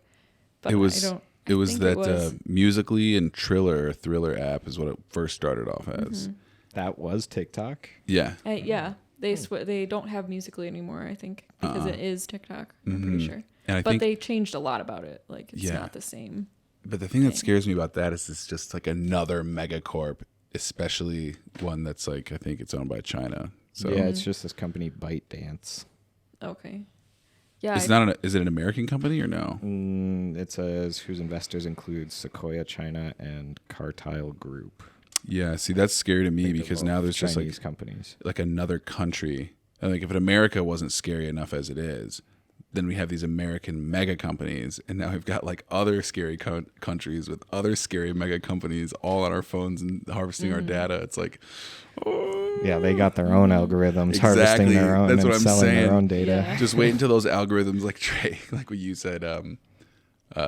But it was that Musical.ly and Thriller app is what it first started off as. That was TikTok? Yeah. Yeah. They don't have Musical.ly anymore, I think, because it is TikTok. I'm pretty sure. But they changed a lot about it. Like, it's not the same. But the thing that scares me about that is it's just like another megacorp, especially one that's like, I think it's owned by China. So yeah, it's just this company ByteDance. Okay. Yeah. Is it an American company or no? It says whose investors include Sequoia China and Cartile Group. Yeah, see, that's scary to me because now there's Chinese just companies, like another country. And like, if America wasn't scary enough as it is, then we have these American mega companies, and now we've got like other scary countries with other scary mega companies all on our phones and harvesting our data. It's like, yeah, they got their own algorithms, harvesting their own, that's and what I'm selling saying. their own data. Yeah. Just wait until those algorithms, like Trey, like what you said,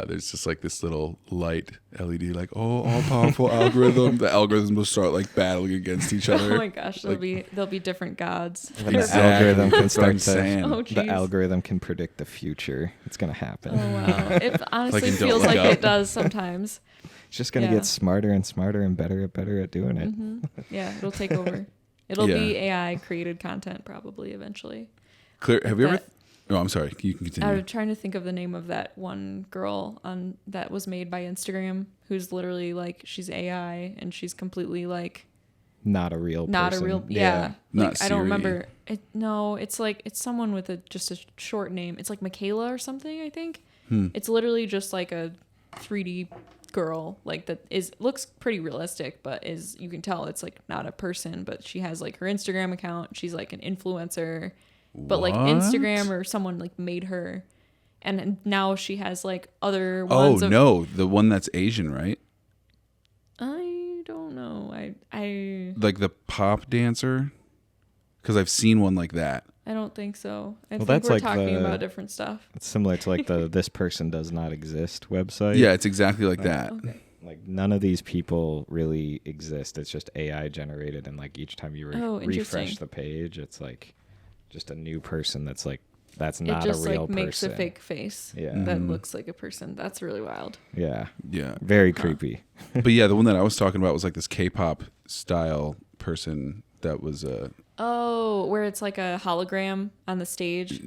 there's just like this little light LED, like, all powerful algorithm. The algorithms will start like battling against each other. Oh my gosh, there'll be different gods. And the algorithm can start Oh, to. geez. The algorithm can predict the future. It's gonna happen. Oh wow, it honestly Like in feels Don't like Look Up. it does sometimes. It's just gonna get smarter and smarter and better at doing it. Yeah, it'll take over. It'll be AI created content probably eventually. Claire, have you ever? Oh, I'm sorry. You can continue. I was trying to think of the name of that one girl that was made by Instagram, who's literally like, she's AI and she's completely like not a real person. Yeah. Not Like, I don't Siri. remember it. No, it's like it's someone with just a short name. It's like Michaela or something, I think. It's literally just like a 3D girl, like that looks pretty realistic, but you can tell it's like not a person, but she has like her Instagram account. She's like an influencer, but like Instagram or someone like made her, and now she has like other ones. No, the one that's Asian, right? I don't know. I Like the pop dancer, because I've seen one like that. I don't think so. I think that's we're like talking about different stuff. It's similar to like the "This person does not exist" website. Yeah, it's exactly like that. Okay. Like none of these people really exist. It's just AI generated, and like each time you refresh interesting. the page, it's like just a new person that's like that's It not just a real like makes person. a fake face Yeah. that looks like a person. That's really wild. Yeah, Yeah. very creepy. But yeah, the one that I was talking about was like this K-pop style person that was Oh, where it's like a hologram on the stage.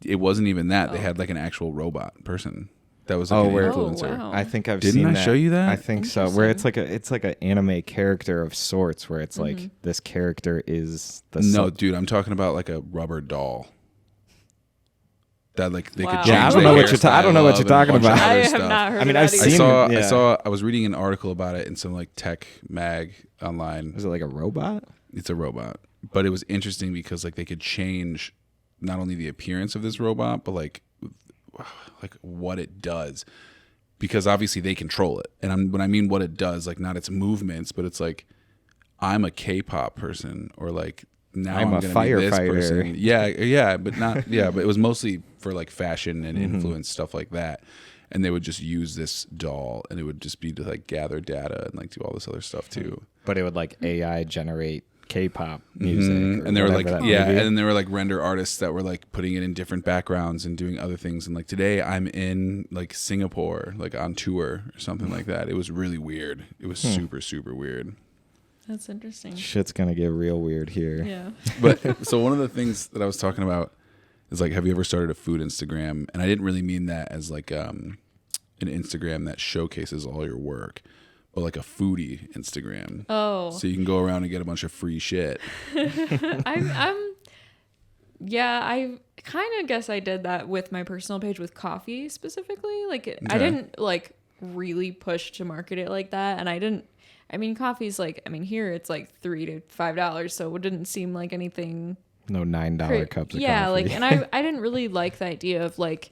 it wasn't even that. They had like an actual robot person that was like an influencer. wow. I think I've Didn't seen I that. show you that? I think so. Where it's like an anime character of sorts, where it's like this character is the No, dude, I'm talking about like a rubber doll. That like they Wow. could Yeah, change. I don't the know what you're I don't know hairstyle what you're of and a talking bunch of about. other I have stuff. not heard I mean, of I've that seen either. it. I was reading an article about it in some like tech mag online. Is it like a robot? It's a robot, but it was interesting because like they could change not only the appearance of this robot, but like what it does, because obviously they control it. And when I mean what it does, like not its movements, but it's like I'm a K-pop person, or like now I'm a gonna be this firefighter. person. Yeah, but not but it was mostly for like fashion and influence stuff like that. And they would just use this doll, and it would just be to like gather data and like do all this other stuff too. But it would like AI generate K-pop music, or and they were like, whatever that may be. and then there were like render artists that were like putting it in different backgrounds and doing other things. And like today, I'm in like Singapore, like on tour or something like that. It was really weird. It was super, super weird. That's interesting. Shit's gonna get real weird here. Yeah. But so one of the things that I was talking about is like, have you ever started a food Instagram? And I didn't really mean that as like an Instagram that showcases all your work, but like a foodie Instagram. Oh. So you can go around and get a bunch of free shit. I kind of guess I did that with my personal page with coffee specifically. Like I Okay. didn't like really push to market it like that, and coffee's like, here it's like $3 to $5, so it didn't seem like anything. No $9 cups of Yeah, coffee. like, and I didn't really like the idea of like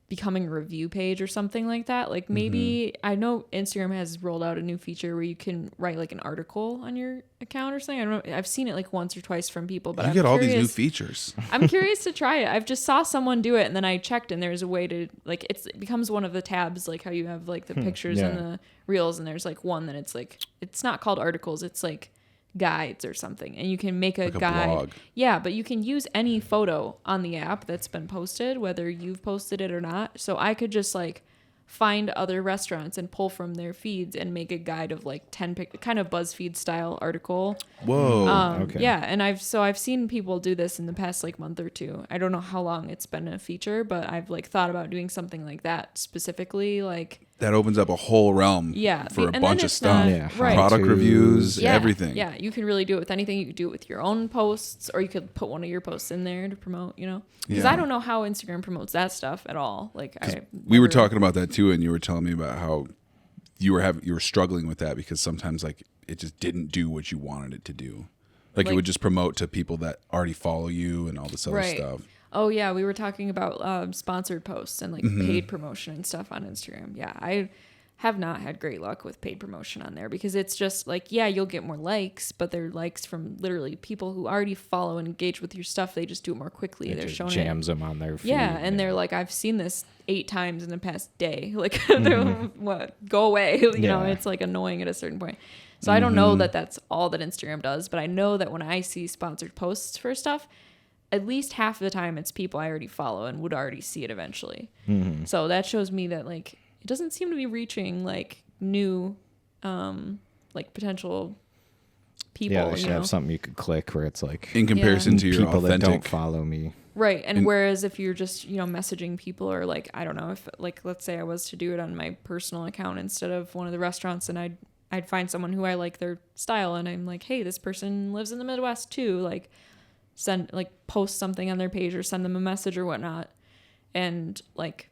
becoming a review page or something like that. Like maybe I know Instagram has rolled out a new feature where you can write like an article on your account or something. I don't know. I've seen it like once or twice from people, but You I'm get all these curious- new features. I'm curious to try it. I've just saw someone do it, and then I checked, and there's a way to like it becomes one of the tabs, like how you have like the pictures and yeah. the reels, and there's like one that it's not called articles, it's like guides or something, and you can make a Like a guide. blog. Yeah, but you can use any photo on the app that's been posted, whether you've posted it or not. So I could just like find other restaurants and pull from their feeds and make a guide of like 10 kind of BuzzFeed style article. Whoa. Okay. Yeah, and I've seen people do this in the past like month or two. I don't know how long it's been a feature, but I've like thought about doing something like that specifically, like That opens up a whole realm Yeah, for a and then bunch of it's stuff. not- Yeah, right. Product how-tos. reviews, yeah, everything. Yeah, you can really do it with anything. You could do it with your own posts, or you could put one of your posts in there to promote, because Yeah. I don't know how Instagram promotes that stuff at all. Like We were talking about that too, and you were telling me about how you were struggling with that because sometimes like it just didn't do what you wanted it to do. Like it Like- would just promote to people that already follow you and all this other Right. stuff. Oh yeah, we were talking about sponsored posts and like Mm-hmm. paid promotion and stuff on Instagram. Yeah, I have not had great luck with paid promotion on there because it's just like, yeah, you'll get more likes, but they're likes from literally people who already follow and engage with your stuff. They just do it more quickly. It They're just showing jams them on their feed. Yeah, and they're like, I've seen this 8 times in the past day. Like, they're what? Go away. You know, Yeah. it's like annoying at a certain point. So I don't know that that's all that Instagram does, but I know that when I see sponsored posts for stuff, at least half of the time it's people I already follow and would already see it eventually. So that shows me that like it doesn't seem to be reaching like new, like potential people. Yeah, they should you know? have something you could click where it's like In comparison to your people that don't authentic. follow me. Right. And whereas if you're just, messaging people or like, I don't know, if like, let's say I was to do it on my personal account instead of one of the restaurants, and I'd I'd find someone who I like their style, and I'm like, hey, this person lives in the Midwest too. Like, post something on their page or send them a message or whatnot. And like,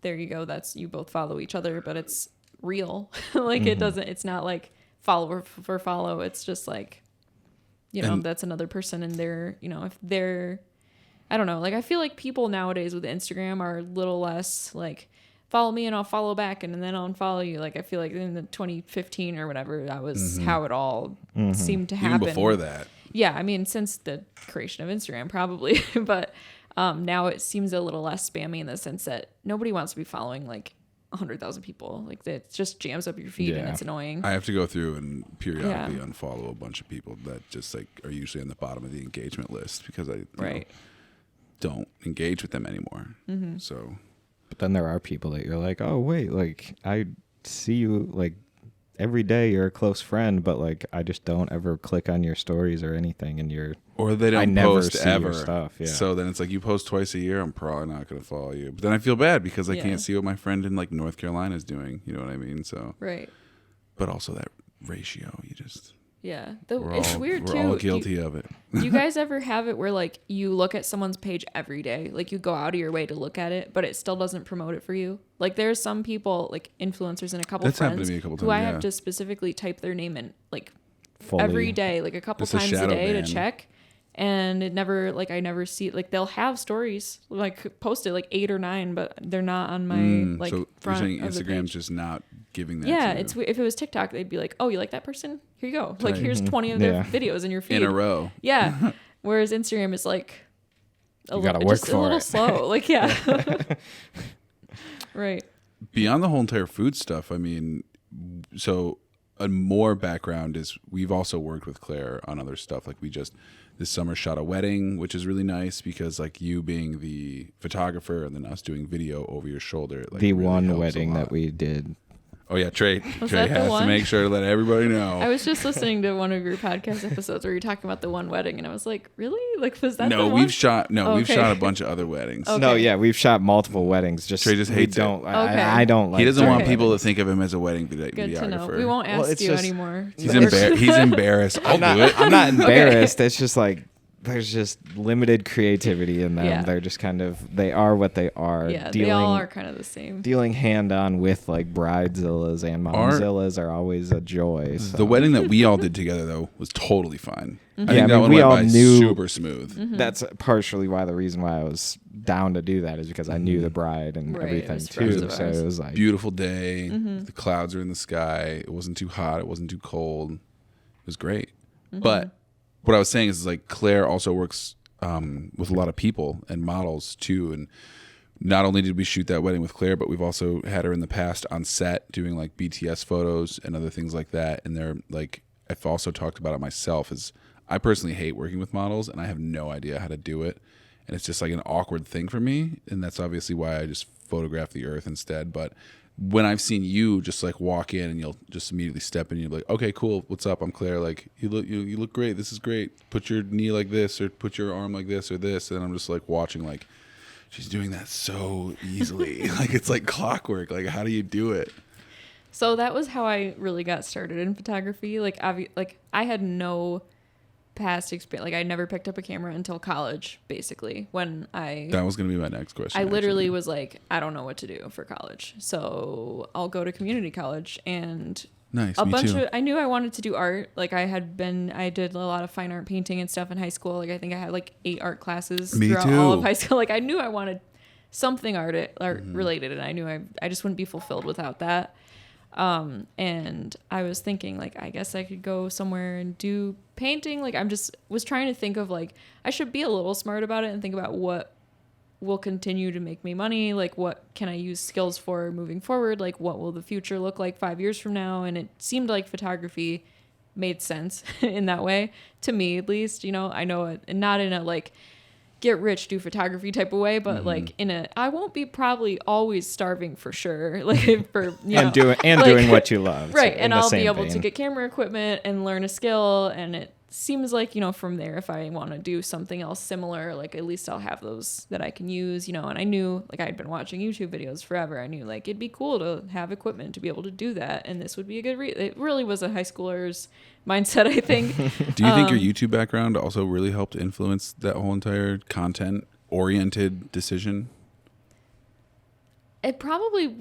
there you go. That's, you both follow each other, but it's real. Like it's not like follower for follow. It's just like, that's another person, and they're, if they're, I don't know. Like, I feel like people nowadays with Instagram are a little less like, follow me and I'll follow back and then I'll unfollow you. Like, I feel like in the 2015 or whatever, that was how it all seemed to happen. Even before that. Yeah, I mean, since the creation of Instagram, probably. But now it seems a little less spammy in the sense that nobody wants to be following like 100,000 people. Like, it just jams up your feed and it's annoying. I have to go through and periodically unfollow a bunch of people that just like are usually on the bottom of the engagement list because I don't engage with them anymore. So, but then there are people that you're like, oh wait, like I see you like every day, you're a close friend, but like I just don't ever click on your stories or anything, and or they don't post ever. Stuff, yeah. So then it's like, you post twice a year, I'm probably not going to follow you. But then I feel bad because I can't see what my friend in like North Carolina is doing. You know what I mean? So but also that ratio, you just it's weird too. We're all guilty of it. You guys ever have it where like you look at someone's page every day, like you go out of your way to look at it, but it still doesn't promote it for you? Like, there's some people, like influencers and a couple friends, who I have to specifically type their name in like every day, like a couple times a day to check. And it never, like, I never see, like, they'll have stories, like, posted, like, 8 or 9, but they're not on my, like, so front you're saying of the Instagram's page. just not giving that Yeah, to you. if it was TikTok, they'd be like, oh, you like that person? Here you go. Like, here's 20 of their videos in your feed. In a row. Yeah. Whereas Instagram is, like, you gotta work for it. A little slow. Like, Right. Beyond the whole entire food stuff, I mean, so a more background is we've also worked with Cvaire on other stuff. Like, we just this summer shot a wedding, which is really nice because like you being the photographer and then us doing video over your shoulder. Like, the really one wedding that we did. Oh yeah, Trey Was has that the to one? make sure to let everybody know. I was just listening to one of your podcast episodes where you're talking about the one wedding, and I was like, really? Like, was that the one? We've shot a bunch of other weddings. Okay. No, yeah, we've shot multiple weddings. Trey just hates it. I don't like. He doesn't want people to weddings. think of him as a wedding Good videographer. to know. We won't ask you anymore. He's embarrassed. I'll do it. I'm not embarrassed. It's just like there's just limited creativity in them. Yeah. They're just kind of, they are what they are. Yeah, they all are kind of the same. Dealing hand on with like bridezillas and momzillas are always a joy. So. The wedding that we all did together though was totally fine. Mm-hmm. I think that one we went all by knew super smooth. Mm-hmm. That's partially why the reason why I was down to do that is because I knew the bride and everything too. So it was like beautiful day. The clouds are in the sky. It wasn't too hot. It wasn't too cold. It was great. But what I was saying is like Cvaire also works with a lot of people and models too. And not only did we shoot that wedding with Cvaire, but we've also had her in the past on set doing like BTS photos and other things like that. And they're like, I've also talked about it myself, is I personally hate working with models and I have no idea how to do it. And it's just like an awkward thing for me. And that's obviously why I just photograph the earth instead. But when I've seen you just like walk in and you'll just immediately step in and you're like, okay, cool. What's up? I'm Cvaire. Like, you look great. This is great. Put your knee like this or put your arm like this or this. And I'm just like watching like, she's doing that so easily. Like, it's like clockwork. Like, how do you do it? So that was how I really got started in photography. Like, I had no past experience. Like, I never picked up a camera until college, basically. That was going to be my next question. I literally was like, I don't know what to do for college, so I'll go to community college. And nice, I knew I wanted to do art. Like, I did a lot of fine art painting and stuff in high school. Like, I think I had like 8 art classes throughout all of high school. Like, I knew I wanted something art related, and I knew I just wouldn't be fulfilled without that. And I was thinking, like, I guess I could go somewhere and do painting. Like, was trying to think of, like, I should be a little smart about it and think about what will continue to make me money. Like, what can I use skills for moving forward? Like, what will the future look like 5 years from now? And it seemed like photography made sense in that way, to me at least. You know, I know it, and not in a, like, get rich, do photography type of way, but like I won't be probably always starving for sure. Like, for, doing what you love. Right. And I'll be able to get camera equipment and learn a skill, and it seems like, from there, if I want to do something else similar, like at least I'll have those that I can use, and I knew, like, I'd been watching YouTube videos forever. I knew, like, it'd be cool to have equipment to be able to do that, and this would be a good it really was a high schooler's mindset, I think. Do you think your YouTube background also really helped influence that whole entire content oriented decision? It probably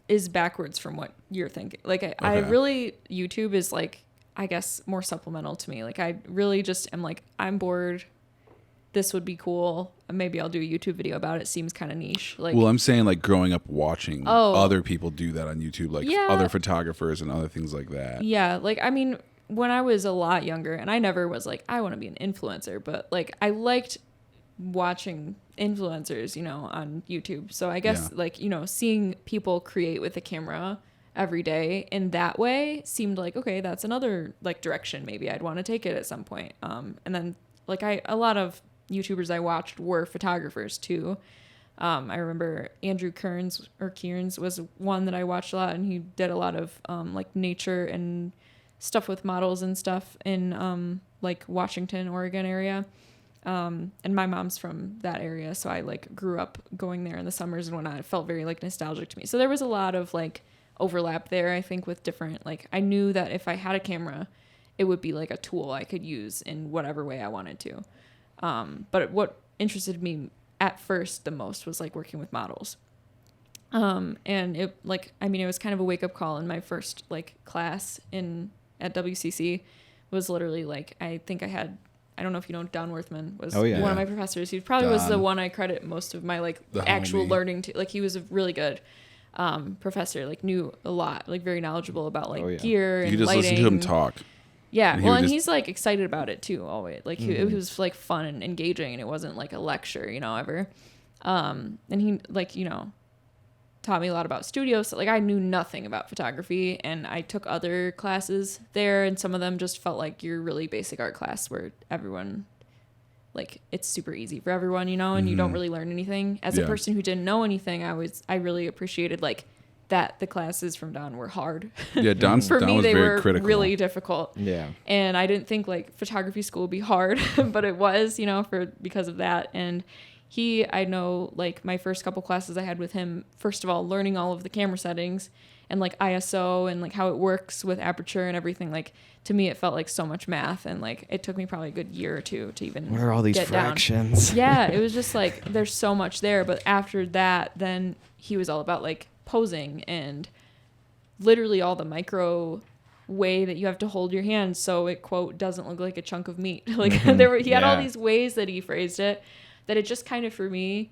is backwards from what you're thinking. Like, I really, YouTube is, like, I guess more supplemental to me. Like, I really just am like, I'm bored. This would be cool. Maybe I'll do a YouTube video about it. Seems kind of niche. Like, well, I'm saying, like, growing up watching other people do that on YouTube, like other photographers and other things like that. Yeah. Like, I mean, when I was a lot younger, and I never was like, I want to be an influencer, but like, I liked watching influencers, on YouTube. So I guess like, seeing people create with a camera every day in that way seemed like, okay, that's another like direction maybe I'd want to take it at some point. And then like a lot of YouTubers I watched were photographers too. I remember Andrew Kearns was one that I watched a lot, and he did a lot of like nature and stuff with models and stuff in like Washington, Oregon area. And my mom's from that area, so I like grew up going there in the summers and whatnot. It felt very like nostalgic to me. So there was a lot of like overlap there, I think, with different, like, I knew that if I had a camera, it would be like a tool I could use in whatever way I wanted to. But what interested me at first the most was like working with models. And it like, I mean, it was kind of a wake up call in my first like class at WCC was literally like, I think I don't know if you know, Don Worthman was one of my professors. He probably was the one I credit most of my like actual learning to. Like, he was a really good professor, like knew a lot, like very knowledgeable about like gear and lighting. You just listen to him talk. Yeah, and he's like excited about it too always. Like it was like fun and engaging, and it wasn't like a lecture, ever. And he like, taught me a lot about studios. So, like, I knew nothing about photography, and I took other classes there, and some of them just felt like your really basic art class where everyone, like, it's super easy for everyone, and you don't really learn anything. As a person who didn't know anything, I really appreciated like that the classes from Don were hard. Yeah, Don for me, was they very were critical. really difficult. Yeah. And I didn't think like photography school would be hard, but it was, because of that. And I know like my first couple classes I had with him, first of all, learning all of the camera settings and like ISO and like how it works with aperture and everything. Like, to me, it felt like so much math, and like it took me probably a good year or two to even what are all these get fractions down. Yeah, it was just like there's so much there. But after that, then he was all about like posing and literally all the micro way that you have to hold your hand so it, quote, doesn't look like a chunk of meat. Like he had all these ways that he phrased it that it just kind of, for me,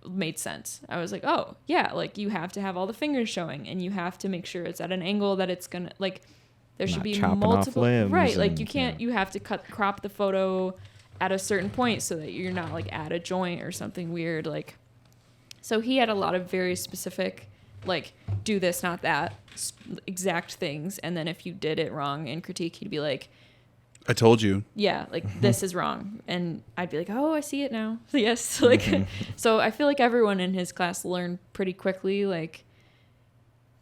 made sense. I was like, oh yeah, like you have to have all the fingers showing, and you have to make sure it's at an angle that it's gonna, like, there should be multiple, right? Like you can't, you have to crop the photo at a certain point so that you're not like at a joint or something weird. Like, so he had a lot of very specific, like, do this, not that, exact things. And then if you did it wrong in critique, he'd be like, I told you. Yeah, like, this is wrong. And I'd be like, oh, I see it now. Yes. Like, so I feel like everyone in his class learned pretty quickly, like,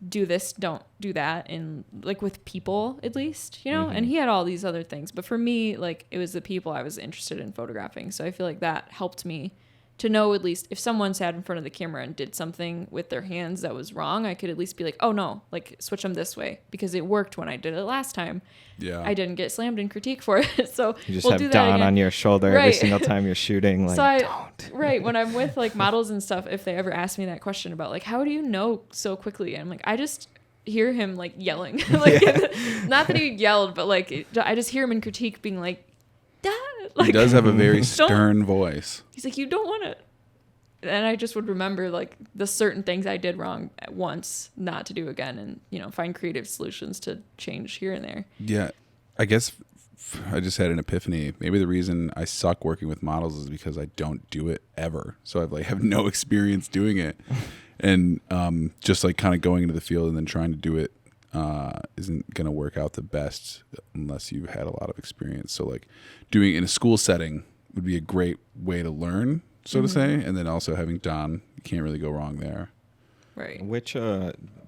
do this, don't do that. And like with people, at least, and he had all these other things. But for me, like, it was the people I was interested in photographing. So I feel like that helped me to know, at least if someone sat in front of the camera and did something with their hands that was wrong, I could at least be like, oh no, like, switch them this way, because it worked when I did it last time. Yeah, I didn't get slammed in critique for it. So you just have Don on your shoulder every single time you're shooting. Like, so don't. Right, when I'm with like models and stuff, if they ever ask me that question about like, how do you know so quickly? I'm like, I just hear him like yelling. Like, not that he yelled, but like I just hear him in critique being like, Dad. Like, he does have a very stern voice. He's like, you don't want to. And I just would remember like the certain things I did wrong at once, not to do again, and find creative solutions to change here and there. Yeah, I guess I just had an epiphany. Maybe the reason I suck working with models is because I don't do it ever. So I've like have no experience doing it, and just like kind of going into the field and then trying to do it isn't going to work out the best unless you've had a lot of experience. So like doing it in a school setting would be a great way to learn, so to say. And then also having Don, you can't really go wrong there. Right. Which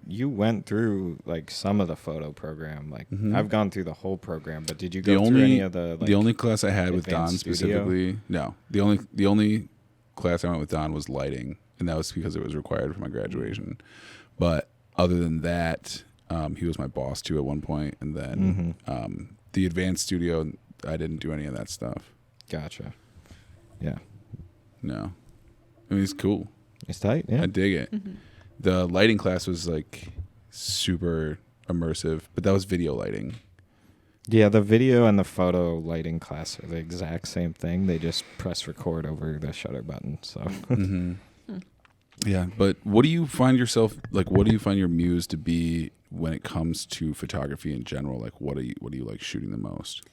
you went through like some of the photo program. Like I've gone through the whole program, but did you go through any of the like, the only class I had with Don advanced studio? specifically? No. The only class I went with Don was lighting, and that was because it was required for my graduation. But other than that, he was my boss too at one point, and then the advanced studio, I didn't do any of that stuff. Gotcha. Yeah. No. I mean, it's cool. It's tight. Yeah. I dig it. The lighting class was like super immersive, but that was video lighting. Yeah, the video and the photo lighting class are the exact same thing. They just press record over the shutter button. So Yeah, but what do you find yourself like? What do you find your muse to be when it comes to photography in general? Like, what do you like shooting the most?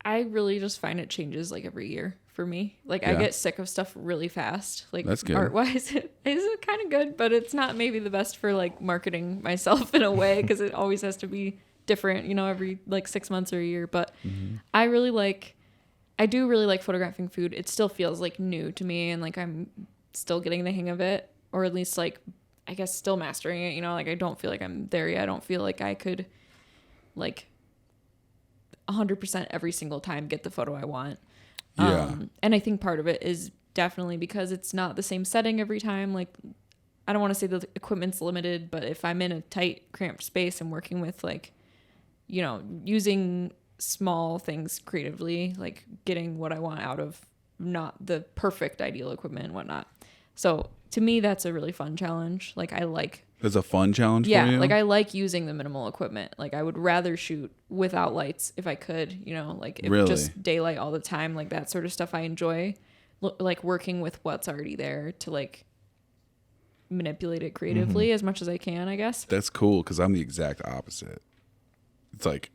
I really just find it changes like every year for me. Like I get sick of stuff really fast. Like that's good. Art wise, it is kind of good, but it's not maybe the best for like marketing myself in a way because it always has to be different, you know, every like 6 months or a year. But I do really like photographing food. It still feels like new to me and like I'm still getting the hang of it, or at least like I guess still mastering it, you know, like I don't feel like I'm there yet. I don't feel like I could like 100% every single time get the photo I want. And I think part of it is definitely because it's not the same setting every time. Like I don't want to say the equipment's limited, but if I'm in a tight cramped space and working with like, you know, using small things creatively, like getting what I want out of not the perfect ideal equipment and whatnot. So to me, that's a really fun challenge. Like I like It's a fun challenge for you? Yeah, like I like using the minimal equipment. Like I would rather shoot without lights if I could, you know, like if Really? just daylight all the time, like that sort of stuff I enjoy. Like working with what's already there to like manipulate it creatively as much as I can, I guess. That's cool because I'm the exact opposite. It's like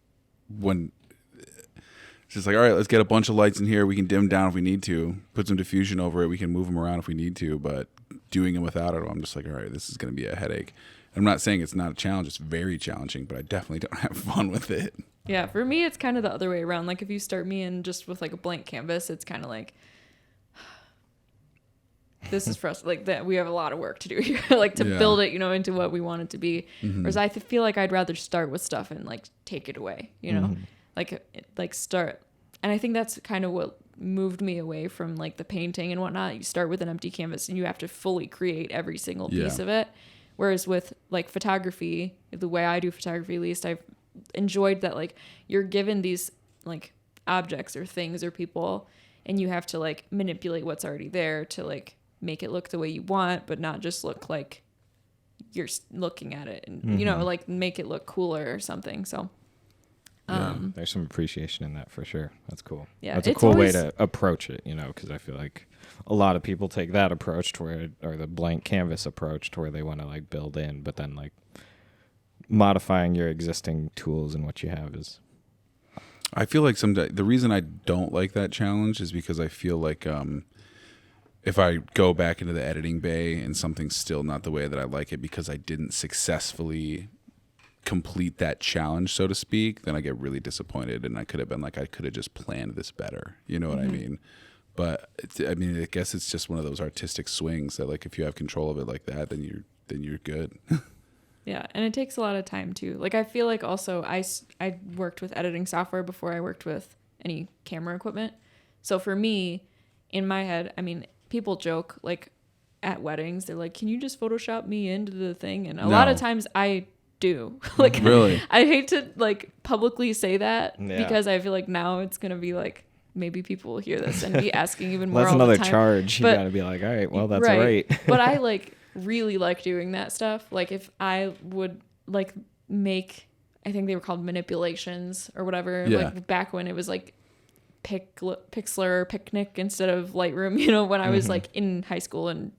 when it's just like, all right, let's get a bunch of lights in here. We can dim down if we need to. Put some diffusion over it. We can move them around if we need to. But doing it without it, I'm just like, all right, this is going to be a headache. I'm not saying it's not a challenge. It's very challenging, but I definitely don't have fun with it. Yeah, for me, it's kind of the other way around. Like if you start me in just with like a blank canvas, it's kind of like, this is for us. Like that, we have a lot of work to do here, like to build it, you know, into what we want it to be. Whereas I feel like I'd rather start with stuff and like take it away, you know, like start. And I think that's kind of what moved me away from like the painting and whatnot. You start with an empty canvas and you have to fully create every single piece of it. Whereas with like photography, the way I do photography, at least I've enjoyed that like you're given these like objects or things or people and you have to like manipulate what's already there to like make it look the way you want, but not just look like you're looking at it and, you know, like make it look cooler or something. So there's some appreciation in that for sure. That's cool. Yeah, that's a cool way to approach it, you know, because I feel like a lot of people take that approach to where, or the blank canvas approach to where they want to like build in, but then like modifying your existing tools and what you have is. I feel like the reason I don't like that challenge is because I feel like if I go back into the editing bay and something's still not the way that I like it because I didn't successfully complete that challenge, so to speak, then I get really disappointed and I could have been like, I could have just planned this better. You know what I mean? But I mean, I guess it's just one of those artistic swings that like, if you have control of it like that, then you're good. Yeah. And it takes a lot of time too. Like I feel like also I worked with editing software before I worked with any camera equipment. So for me, in my head, I mean, people joke like at weddings, they're like, can you just Photoshop me into the thing? And a lot of times I do. Like really? I hate to like publicly say that because I feel like now it's going to be like, maybe people will hear this and be asking even more. That's all another the time. charge. But, you got to be like, all right, well, that's right. But I like really like doing that stuff. Like if I would like make, I think they were called manipulations or whatever. Yeah. Like back when it was like Pixlr or Picnic instead of Lightroom, you know, when I was like in high school and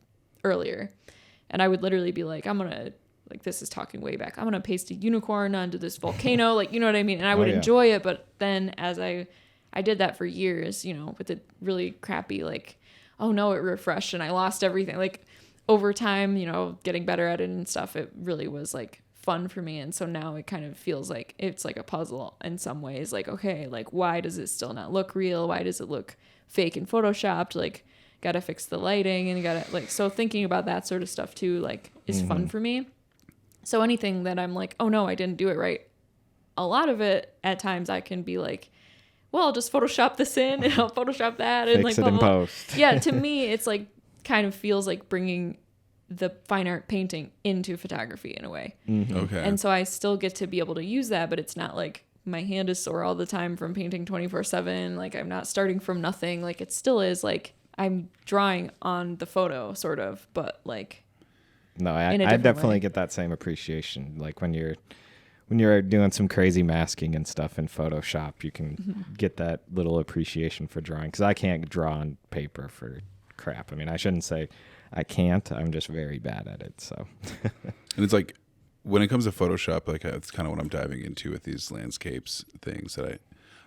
earlier. And I would literally be like, I'm going to, like this is talking way back, I'm going to paste a unicorn onto this volcano. Like, you know what I mean? And I would enjoy it. But then as I did that for years, you know, with it really crappy, like, oh no, it refreshed and I lost everything. Like over time, you know, getting better at it and stuff, it really was like fun for me. And so now it kind of feels like it's like a puzzle in some ways. Like, okay, like why does it still not look real? Why does it look fake and photoshopped? Like, gotta fix the lighting, and you gotta like, so thinking about that sort of stuff too, like, is fun for me. So anything that I'm like, oh no, I didn't do it right, a lot of it at times I can be like, well, I'll just Photoshop this in and I'll Photoshop that and Fix like it in post. Yeah, to me it's like kind of feels like bringing the fine art painting into photography in a way. Okay. And so I still get to be able to use that, but it's not like my hand is sore all the time from painting 24/7. Like I'm not starting from nothing. Like it still is like I'm drawing on the photo sort of, but like No, I different definitely way. get that same appreciation. Like when you're doing some crazy masking and stuff in Photoshop, you can get that little appreciation for drawing. Because I can't draw on paper for crap. I mean, I shouldn't say I can't. I'm just very bad at it. So, And it's like when it comes to Photoshop, like it's kind of what I'm diving into with these landscapes things that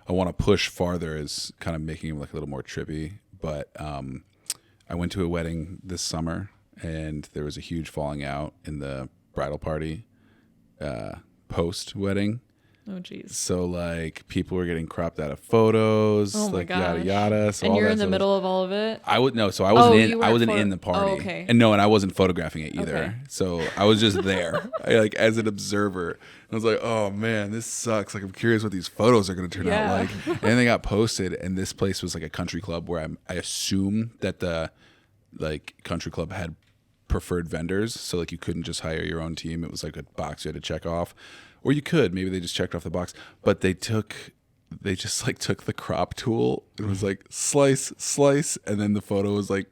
I want to push farther is kind of making them like a little more trippy. But I went to a wedding this summer and there was a huge falling out in the bridal party post wedding. oh geez. So like people were getting cropped out of photos, Oh my like yada gosh. yada. So And all you're that in the stuff. middle of all of it. I would no, so I wasn't you in. I weren't wasn't in the party. Oh, okay. And no, and I wasn't photographing it either. Okay. So I was just there, like as an observer. I was like, oh man, this sucks. Like I'm curious what these photos are going to turn out like. And then they got posted, and this place was like a country club where I assume that the like country club had preferred vendors, so like you couldn't just hire your own team. It was like a box you had to check off, or you could. Maybe they just checked off the box, but they just like took the crop tool. It was like slice, and then the photo was like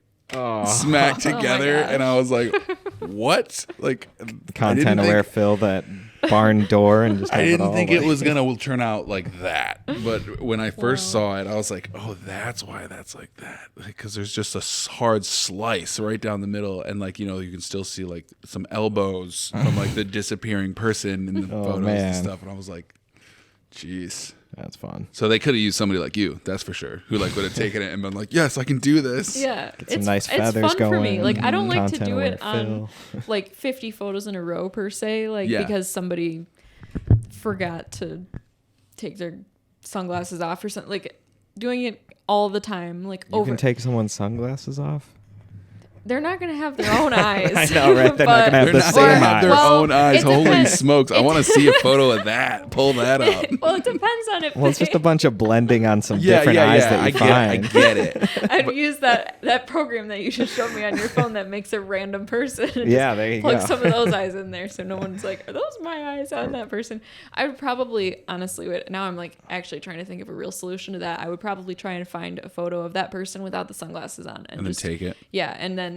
smacked together, gosh. and I was like, "What?" Like content aware fill that barn door and just. I have didn't all think like, it was gonna turn out like that. But when I first saw it, I was like, "Oh, that's why that's like that." Because there's just a hard slice right down the middle, and like you can still see like some elbows from like the disappearing person in the photos man. and stuff. And I was like, "Jeez." That's fun. So they could have used somebody like you, that's for sure, who like would have taken it and been like, "Yes, I can do this." Yeah, Get some nice it's feathers fun for me. going, Like I don't like to content do it aware on like 50 photos in a row per se, like Yeah. because somebody forgot to take their sunglasses off or something. Like doing it all the time, like You over. can take someone's sunglasses off. They're not gonna have their own eyes. I know, right? They're not gonna have They're the not same gonna have eyes. their Well, own eyes. it Holy depends. smokes! I want to see a photo of that. Pull that up. Well, it depends on if Well, it's just a bunch of blending on some Yeah, different yeah, eyes yeah. that you I find. get it. I'd use that program that you just showed me on your phone that makes a random person. And Yeah, just there you plug go. some of those eyes in there, so no one's like, "Are those my eyes on that person?" I would probably, honestly, now I'm like actually trying to think of a real solution to that. I would probably try and find a photo of that person without the sunglasses on, And then just take it. Yeah, and then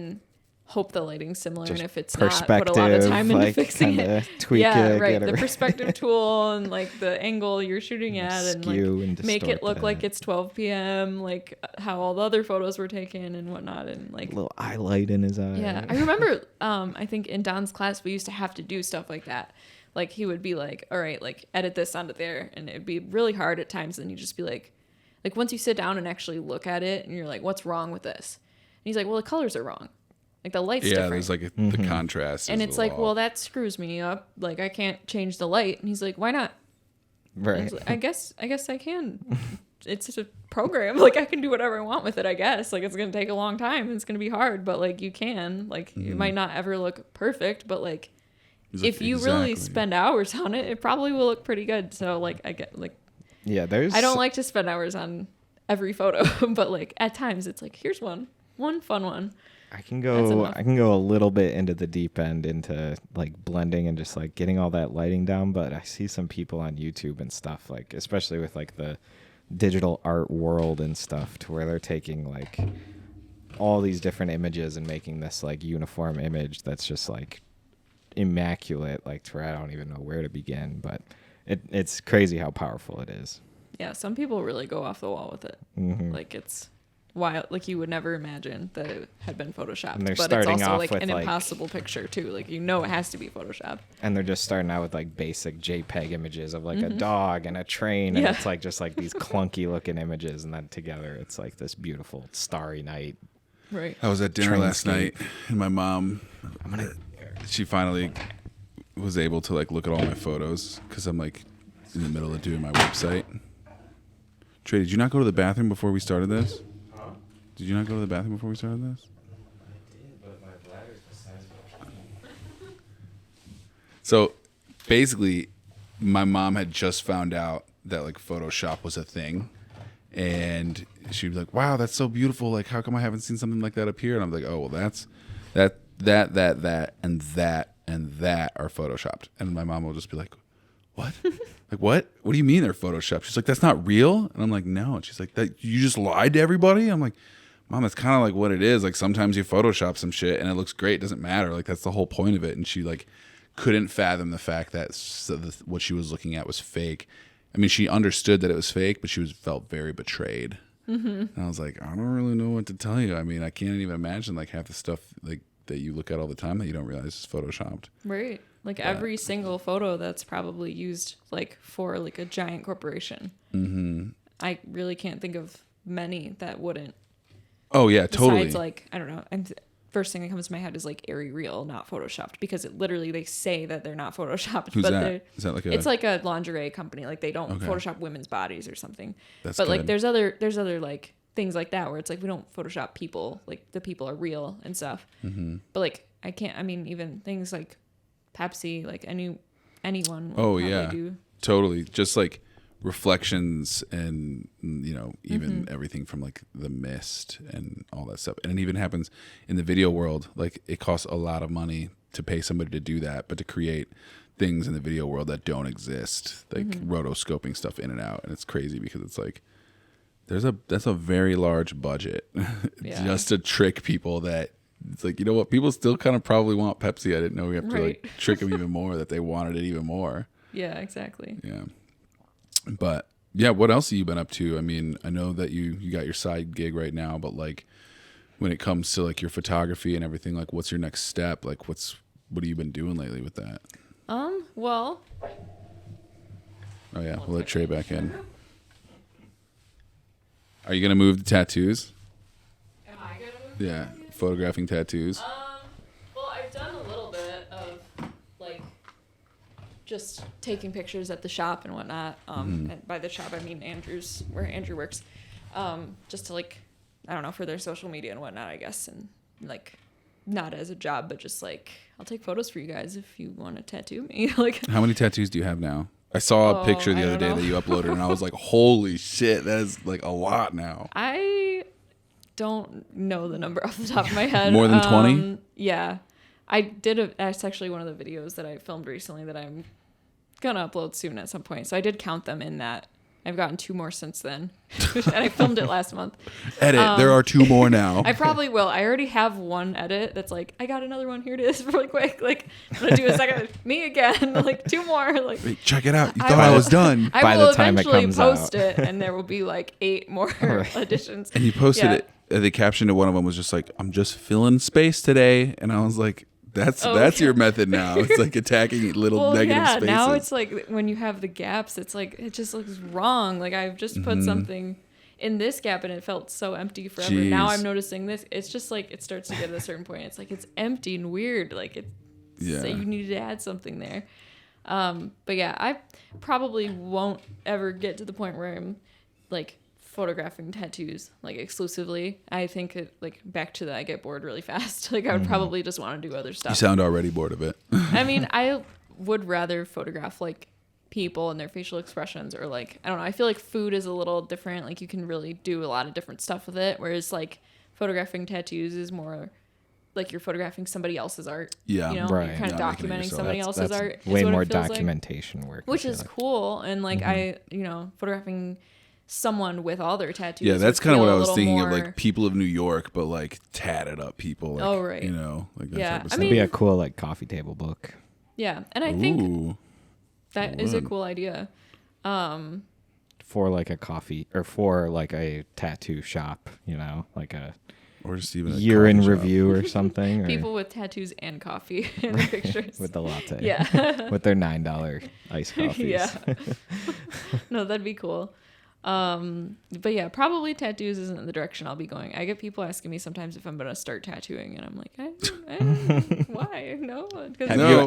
hope the lighting's similar, Just and if it's not, put a lot of time into fixing kinda it. tweak Yeah, it, right. get The it perspective tool and like the angle you're shooting at, and like Skew and make it distort look that. like it's 12 p.m. like how all the other photos were taken and whatnot, and like little eye light in his eye. yeah. I remember I think in Don's class we used to have to do stuff like that. Like he would be like, all right, like edit this onto there, and it'd be really hard at times, and you'd just be like once you sit down and actually look at it and you're like, what's wrong with this? And he's like, well, the colors are wrong. Like the light's Yeah, different. there's like the contrast. And is it's a like, lot. well, that screws me up. Like I can't change the light. And he's like, why not? And I Right. was like, I guess I can. It's just a program. Like I can do whatever I want with it, I guess. Like it's gonna take a long time. It's gonna be hard, but like you can. Like it might not ever look perfect, but like He's like, if you really "Exactly." spend hours on it, it probably will look pretty good. So like I get like Yeah, there's. I don't like to spend hours on every photo, but like at times it's like here's one fun one. I can That's go. enough. I can go a little bit into the deep end into like blending and just like getting all that lighting down. But I see some people on YouTube and stuff, like especially with like the digital art world and stuff, to where they're taking like all these different images and making this like uniform image that's just like immaculate, like to where I don't even know where to begin. But it's crazy how powerful it is. Yeah, some people really go off the wall with it. Mhm. Like it's wild. Like you would never imagine that it had been photoshopped. And they're But it's starting also off like with, an like- impossible picture too. Like you know it has to be photoshopped. And they're just starting out with like basic JPEG images of like a dog and a train, and Yeah. it's like just like these clunky looking images, and then together it's like this beautiful starry night. Right. I was at dinner last Trainscape. night, and my mom, she finally was able to like look at all my photos because I'm like in the middle of doing my website. Trey, did you not go to the bathroom before we started this? Did you not go to the bathroom before we started this? I did, but my bladder's the size of a pea. So basically, my mom had just found out that like Photoshop was a thing, and she'd be like, "Wow, that's so beautiful! Like, how come I haven't seen something like that up here?" And I'm like, "Oh, well, that's that, and that are photoshopped." And my mom will just be like, "What? Like what? What do you mean they're photoshopped?" She's like, "That's not real." And I'm like, "No." And she's like, "That you just lied to everybody?" I'm like, "Mom, that's kind of like what it is. Like sometimes you Photoshop some shit and it looks great. It doesn't matter. Like that's the whole point of it." And she like couldn't fathom the fact that what she was looking at was fake. I mean, she understood that it was fake, but she felt very betrayed. Mm-hmm. And I was like, I don't really know what to tell you. I mean, I can't even imagine like half the stuff like that you look at all the time that you don't realize is photoshopped. Right. Like every single photo that's probably used like for like a giant corporation. Mm-hmm. I really can't think of many that wouldn't. Oh yeah, totally. Besides, like, I don't know. First thing that comes to my head is like Airy Real, not photoshopped, because it literally they say that they're not photoshopped. Who's but that? Is that like it's like a lingerie company. Like they don't Photoshop women's bodies or something. That's but good. like there's other like things like that where it's like we don't Photoshop people. Like the people are real and stuff. Mm-hmm. But like I can't. I mean, even things like Pepsi, like anyone. Would probably do. Totally. Just like reflections and even everything from like the mist and all that stuff. And it even happens in the video world. Like it costs a lot of money to pay somebody to do that, but to create things in the video world that don't exist, like rotoscoping stuff in and out. And it's crazy because it's like that's a very large budget just to trick people that it's like, you know what, people still kind of probably want Pepsi. I didn't know we have to like trick them even more that they wanted it even more. Yeah, exactly. Yeah. But yeah, what else have you been up to? I mean, I know that you got your side gig right now, but like when it comes to like your photography and everything, like what's your next step? Like what have you been doing lately with that? Well. Oh yeah, we'll let Trey back in. Are you gonna move the tattoos? Am I gonna move? Yeah, photographing tattoos. Well, I've done a little bit of like just taking pictures at the shop and whatnot. And by the shop I mean Andrew's, where Andrew works. Just to like, I don't know, for their social media and whatnot, I guess, and like not as a job, but just like I'll take photos for you guys if you want to tattoo me. Like, how many tattoos do you have now? I saw a picture the other day that you uploaded, and I was like, "Holy shit, that is like a lot now." I don't know the number off the top of my head. More than 20? Yeah, I did. That's actually one of the videos that I filmed recently that I'm gonna upload soon at some point. So I did count them in that. I've gotten 2 more since then, and I filmed it last month. Edit. There are 2 more now. I probably will. I already have one edit that's like, I got another one. Here it is, really quick. Like, I'm gonna do a second. Me again. Like 2 more. Like, wait, check it out. You thought I was done. I will eventually post it, and there will be like 8 more additions. And you posted it. The caption to one of them was just like, "I'm just filling space today," and I was like, That's your method now. It's like attacking little negative spaces. Now it's like when you have the gaps, it's like it just looks wrong. Like I've just put something in this gap and it felt so empty forever. Jeez. Now I'm noticing this. It's just like it starts to get at a certain point. It's like it's empty and weird. Like so you needed to add something there. But yeah, I probably won't ever get to the point where I'm like photographing tattoos like exclusively. I think it, like back to that, I get bored really fast. Like I would probably just want to do other stuff. You sound already bored of it. I mean, I would rather photograph like people and their facial expressions, or like, I don't know, I feel like food is a little different. Like you can really do a lot of different stuff with it, whereas like photographing tattoos is more like you're photographing somebody else's art. Yeah, you know? right. You're kind of documenting somebody else's art. Way more documentation work, which is cool. And like photographing someone with all their tattoos. Yeah, that's kind of what I was thinking of, like people of New York, but like tatted up people. Like, right. You know, like that yeah, type of It'd be a cool like coffee table book. Yeah, and I think that is a cool idea. For like a coffee or for like a tattoo shop, you know, like a or just even a year in shop. review or something. Or people with tattoos and coffee in their pictures. with the latte. Yeah. With their $9 iced coffees. Yeah. No, that'd be cool. But yeah, probably tattoos isn't the direction I'll be going. I get people asking me sometimes if I'm gonna start tattooing, and I'm like, why? No.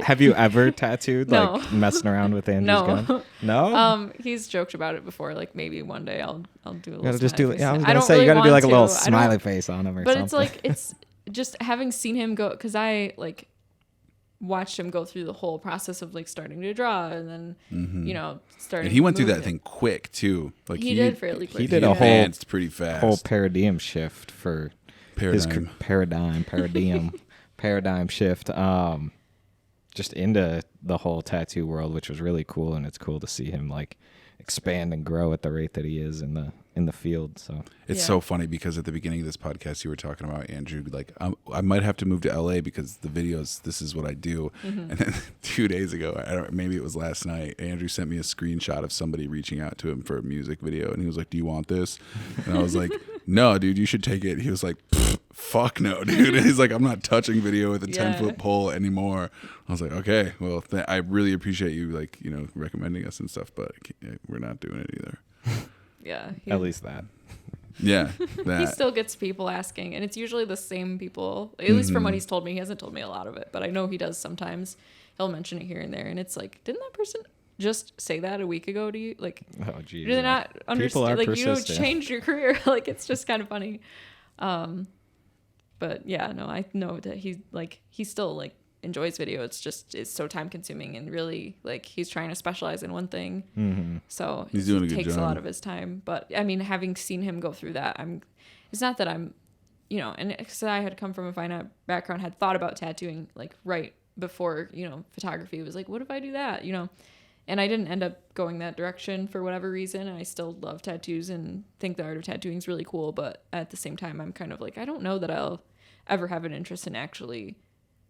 Have you ever tattooed? No. Like messing around with Andrew's gun? No. He's joked about it before. Like maybe one day I'll do a little. You gotta just do. face. Yeah, I was I gonna don't say really you gotta do want like a little to. smiley face on him or but something. it's like it's just having seen him go, because I like watched him go through the whole process of like starting to draw and then starting. And he went through that moving. thing quick too. Like He did fairly quick. He did he a advanced pretty fast. whole paradigm shift for his Paradigm. paradigm shift. Just into the whole tattoo world, which was really cool, and it's cool to see him like expand and grow at the rate that he is in the field. So It's so funny because at the beginning of this podcast, you were talking about Andrew, like, I might have to move to LA because the videos, this is what I do. And then 2 days ago, maybe it was last night, Andrew sent me a screenshot of somebody reaching out to him for a music video. And he was like, do you want this? And I was like, no, dude, you should take it. He was like, fuck no, dude. And he's like, I'm not touching video with a 10-foot pole anymore. I was like, okay, well, I really appreciate you, like, recommending us and stuff, but we're not doing it either. Yeah. at least that. Yeah. He still gets people asking, and it's usually the same people, at least from what he's told me. He hasn't told me a lot of it, but I know he does sometimes. He'll mention it here and there, and it's like, didn't that person just say that a week ago to you? Like, Oh, geez. do they not understand? Like, persistent. you changed your career. Like, it's just kind of funny. But yeah, no, I know that he still like enjoys video. It's so time consuming, and really like he's trying to specialize in one thing. So He's doing a good takes job. a lot of his time. But I mean, having seen him go through that, it's not that I'm, and because I had come from a fine art background, had thought about tattooing like right before, photography was like, what if I do that, and I didn't end up going that direction for whatever reason. I still love tattoos and think the art of tattooing is really cool. But at the same time, I'm kind of like, I don't know that I'll ever have an interest in actually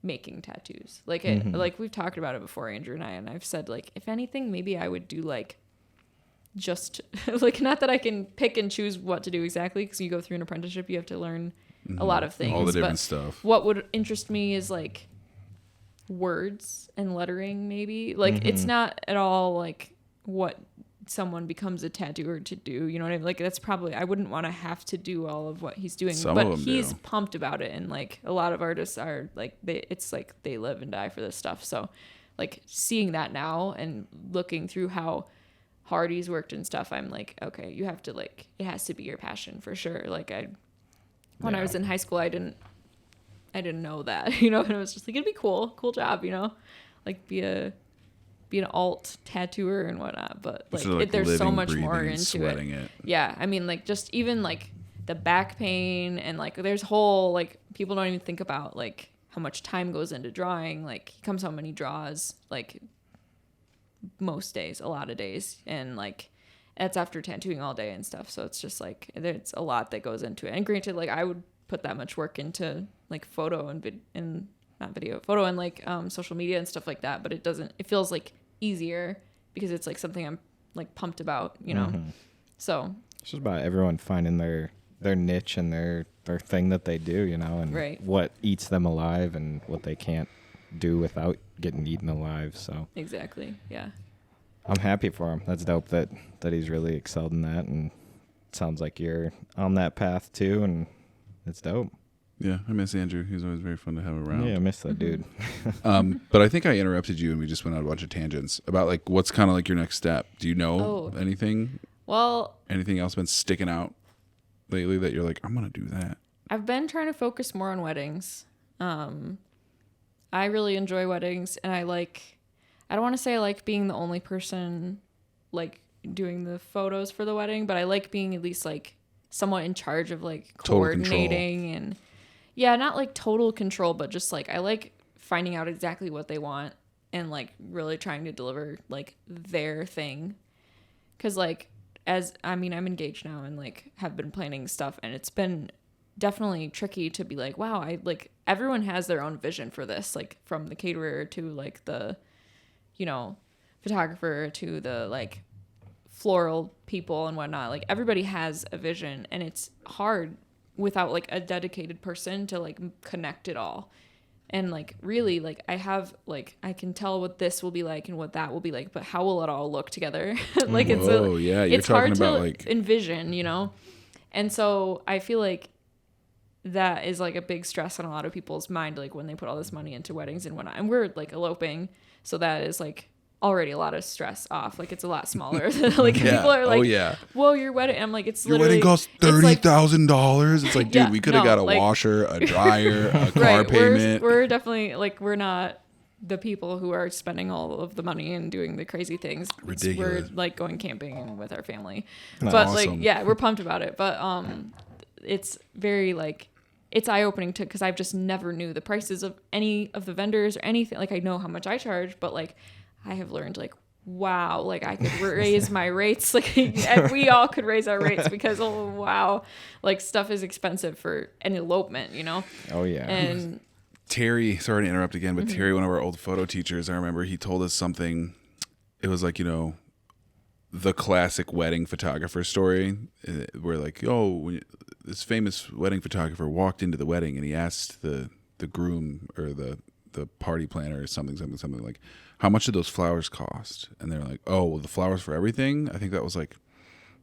making tattoos. Like like we've talked about it before, Andrew and I've said like, if anything, maybe I would do like just like, not that I can pick and choose what to do exactly, because you go through an apprenticeship, you have to learn a lot of things. All the different but stuff. What would interest me is like words and lettering, maybe. Like it's not at all like what someone becomes a tattooer to do, you know what I mean? Like that's probably, I wouldn't want to have to do all of what he's doing. Some but of them he's do. pumped about it, and like a lot of artists are like, it's like they live and die for this stuff. So like seeing that now and looking through how hard he's worked and stuff, I'm like, okay, you have to like, it has to be your passion for sure. Like when I was in high school, I didn't know that, and I was just like, it'd be cool job, like be an alt tattooer and whatnot, but like, there's so living, much more breathing, into sweating it. Yeah, I mean, like just even like the back pain, and like there's whole like, people don't even think about like how much time goes into drawing. Like he comes home and he draws like most days, a lot of days, and like that's after tattooing all day and stuff. So it's just like there's a lot that goes into it. And granted, like I would put that much work into like photo and photo and like social media and stuff like that, but it feels like easier because it's like something I'm like pumped about, So It's just about everyone finding their niche and their thing that they do, and what eats them alive and what they can't do without getting eaten alive. So exactly, yeah. I'm happy for him. That's dope that he's really excelled in that, and it sounds like you're on that path too, and it's dope. Yeah, I miss Andrew. He's always very fun to have around. Yeah, I miss that dude. But I think I interrupted you and we just went on a bunch of tangents about like what's kind of like your next step. Do you know anything? Well, anything else been sticking out lately that you're like, I'm gonna do that? I've been trying to focus more on weddings. I really enjoy weddings, and I don't want to say I like being the only person like doing the photos for the wedding, but I like being at least like somewhat in charge of like coordinating and not like total control, but just like I like finding out exactly what they want and like really trying to deliver like their thing. Cause like I'm engaged now and like have been planning stuff, and it's been definitely tricky to be like, wow, I like everyone has their own vision for this, like from the caterer to like the, photographer to the like floral people and whatnot. Like everybody has a vision, and it's hard without like a dedicated person to like connect it all. And like really like I have like I can tell what this will be like and what that will be like, but how will it all look together? Like yeah, you're it's talking hard about to like envision, you know? And so I feel like that is like a big stress on a lot of people's mind, like when they put all this money into weddings and whatnot. And we're like eloping, so that is like already a lot of stress off. Like it's a lot smaller. Like people are like, whoa, your wedding. And I'm like, it's your literally wedding costs $30,000. It's like, dude, Yeah, we could have no, got a like- washer, a dryer, a car right, payment. we're definitely like we're not the people who are spending all of the money and doing the crazy things. Ridiculous. We're like going camping with our family. That's but awesome. like yeah, we're pumped about it. But it's very like it's eye-opening to because I've just never knew the prices of any of the vendors or anything. Like I know how much I charge, but like I have learned like wow, like I could raise my rates. Like we all could raise our rates because oh wow, like stuff is expensive for an elopement, you know? Oh yeah. And Terry, sorry to interrupt again, but Mm-hmm. Terry, one of our old photo teachers, I remember he told us something. It was like, you know, the classic wedding photographer story where like, oh, this famous wedding photographer walked into the wedding and he asked the groom or the party planner or something like, how much did those flowers cost? And they're like, oh, well, the flowers for everything, I think that was like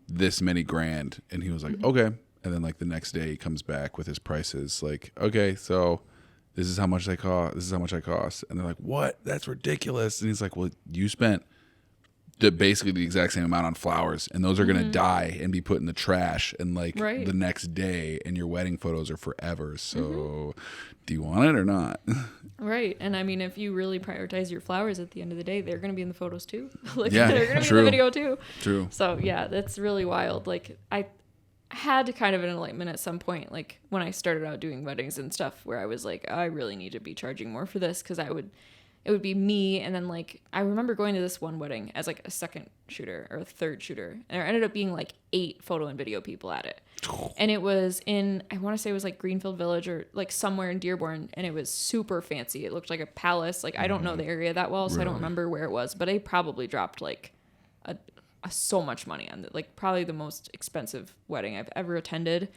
this many grand. And he was like, okay. And then like the next day he comes back with his prices like, okay, so this is how much they cost. This is how much I cost. And they're like, what? That's ridiculous. And he's like, well, you spent basically the exact same amount on flowers, and those are going to die and be put in the trash and like Right. the next day, and your wedding photos are forever. So do you want it or not? right. And I mean, if you really prioritize your flowers at the end of the day, they're going to be in the photos too. Like Yeah, they're going to be in true. the video too. True. So yeah, that's really wild. Like I had kind of an enlightenment at some point, like when I started out doing weddings and stuff, where I was like, I really need to be charging more for this because it would be me. And then like, I remember going to this one wedding as like a second shooter or a third shooter. And there ended up being like 8 photo and video people at it. And it was in, I want to say it was like Greenfield Village or like somewhere in Dearborn. And it was super fancy. It looked like a palace. Like I don't know the area that well, so I don't remember where it was, but they probably dropped like so much money on it. Like probably the most expensive wedding I've ever attended.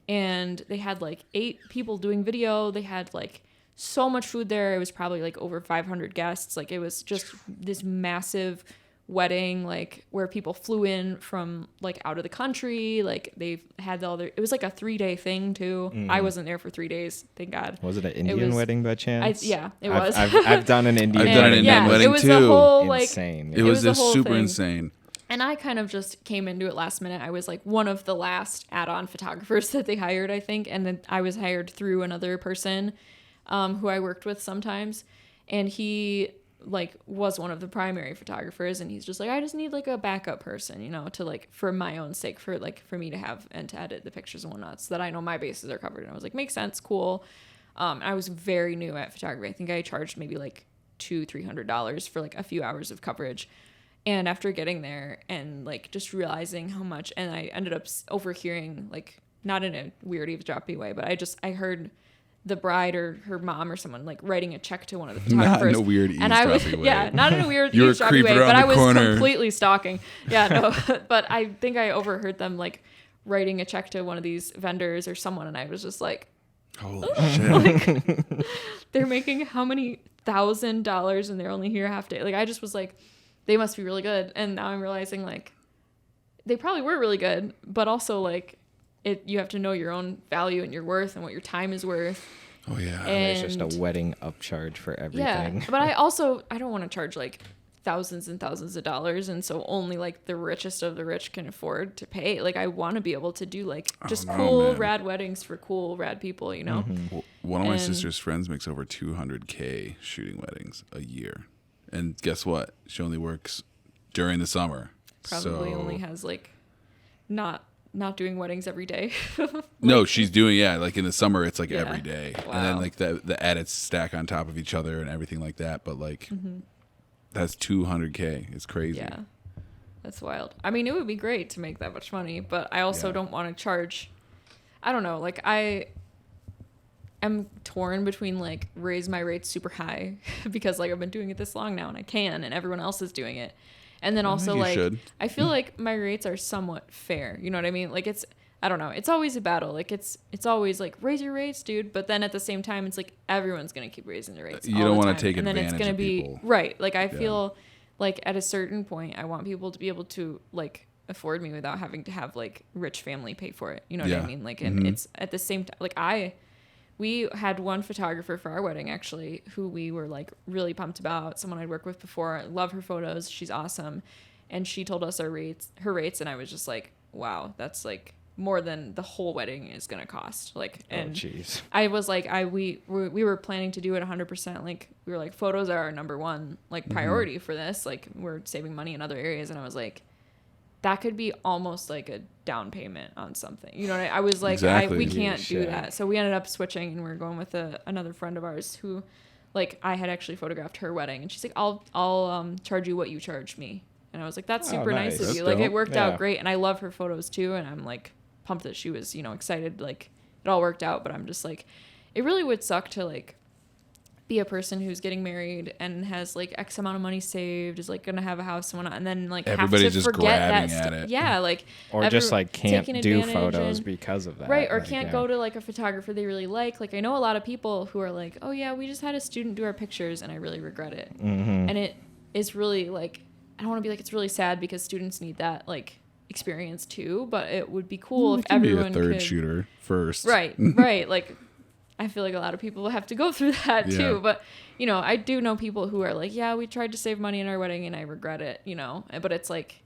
And they had like 8 people doing video. They had like so much food there. It was probably like over 500 guests. Like it was just this massive wedding, like where people flew in from like out of the country. Like they've had all their, it was like a 3-day thing too. I wasn't there for 3 days, thank God. Was it an Indian wedding by chance? Yeah, it was. I've done an Indian I've done an wedding. Indian wedding it was too. a whole like Insane. It was a just whole super thing. insane. And I kind of just came into it last minute. I was like one of the last add-on photographers that they hired, I think. And then I was hired through another person who I worked with sometimes. And he like was one of the primary photographers. And he's just like, I just need like a backup person, you know, to like for my own sake, for me to have and to edit the pictures and whatnot so that I know my bases are covered. And I was like, makes sense, cool. I was very new at photography. I think I charged maybe like $200-$300 for like a few hours of coverage. And after getting there and like just realizing how much, and I ended up overhearing, like not in a weird eavesdropping way, but I heard the bride or her mom or someone like writing a check to one of the photographers. Not in a weird and I was, eavesdropping way. yeah, not in a weird You were eavesdropping way, creeping but around I the was corner. completely stalking. Yeah, no, but I think I overheard them like writing a check to one of these vendors or someone, and I was just like, Holy shit. like, they're making how many $1,000 and they're only here half day. Like I just was like, they must be really good. And now I'm realizing like they probably were really good, but also like you have to know your own value and your worth and what your time is worth. Oh yeah. There's And just a wedding upcharge for everything. yeah, but I don't want to charge like thousands and thousands of dollars, and so only like the richest of the rich can afford to pay. Like I want to be able to do like just cool man. rad weddings for cool rad people, you know. Well, one of my And- sister's friends makes over $200K shooting weddings a year. And guess what? She only works during the summer. Probably So- only has like not doing weddings every day. No, she's doing, yeah, like in the summer it's like Yeah. every day. Wow. And then like the edits stack on top of each other and everything like that. But like that's $200K. It's crazy. Yeah, that's wild. I mean, it would be great to make that much money, but I also Yeah. don't want to charge. I don't know. Like I am torn between like raise my rates super high because like I've been doing it this long now and I can, and everyone else is doing it. And then I also think you like should. I feel like my rates are somewhat fair. You know what I mean? Like I don't know. It's always a battle. Like it's always like raise your rates, dude. But then at the same time, it's like everyone's gonna keep raising their rates. You don't want to take and advantage then it's gonna of be people. right. Like I feel like at a certain point, I want people to be able to like afford me without having to have like rich family pay for it. You know what I mean? Like, and it's at the same time, like we had one photographer for our wedding actually, who we were like really pumped about. Someone I'd worked with before. I love her photos. She's awesome. And she told us her rates. And I was just like, wow, that's like more than the whole wedding is going to cost. Like, and jeez. I was like, we were planning to do it 100%. Like we were like, photos are our number one, like priority for this. Like we're saving money in other areas. And I was like, that could be almost like a down payment on something. You know what I was like, Exactly. we can't do that. So we ended up switching and we were going with another friend of ours who like I had actually photographed her wedding and she's like, I'll charge you what you charged me. And I was like, that's super nice of That's you. Like dope. it worked out great. And I love her photos too. And I'm like pumped that she was, you know, excited. Like it all worked out, but I'm just like, it really would suck to like be a person who's getting married and has like X amount of money saved, is like gonna have a house and whatnot, and then like everybody's have to just forget grabbing that at it. yeah, like Or just like can't taking do advantage photos and- because of that. right, or like, can't go to like a photographer they really like. Like I know a lot of people who are like, oh yeah, we just had a student do our pictures and I really regret it. And it is really like, I don't want to be like, it's really sad because students need that like experience too, but it would be cool if everyone be a third could shooter first. right like I feel like a lot of people have to go through that too. But, you know, I do know people who are like, yeah, we tried to save money in our wedding and I regret it, you know. But it's like,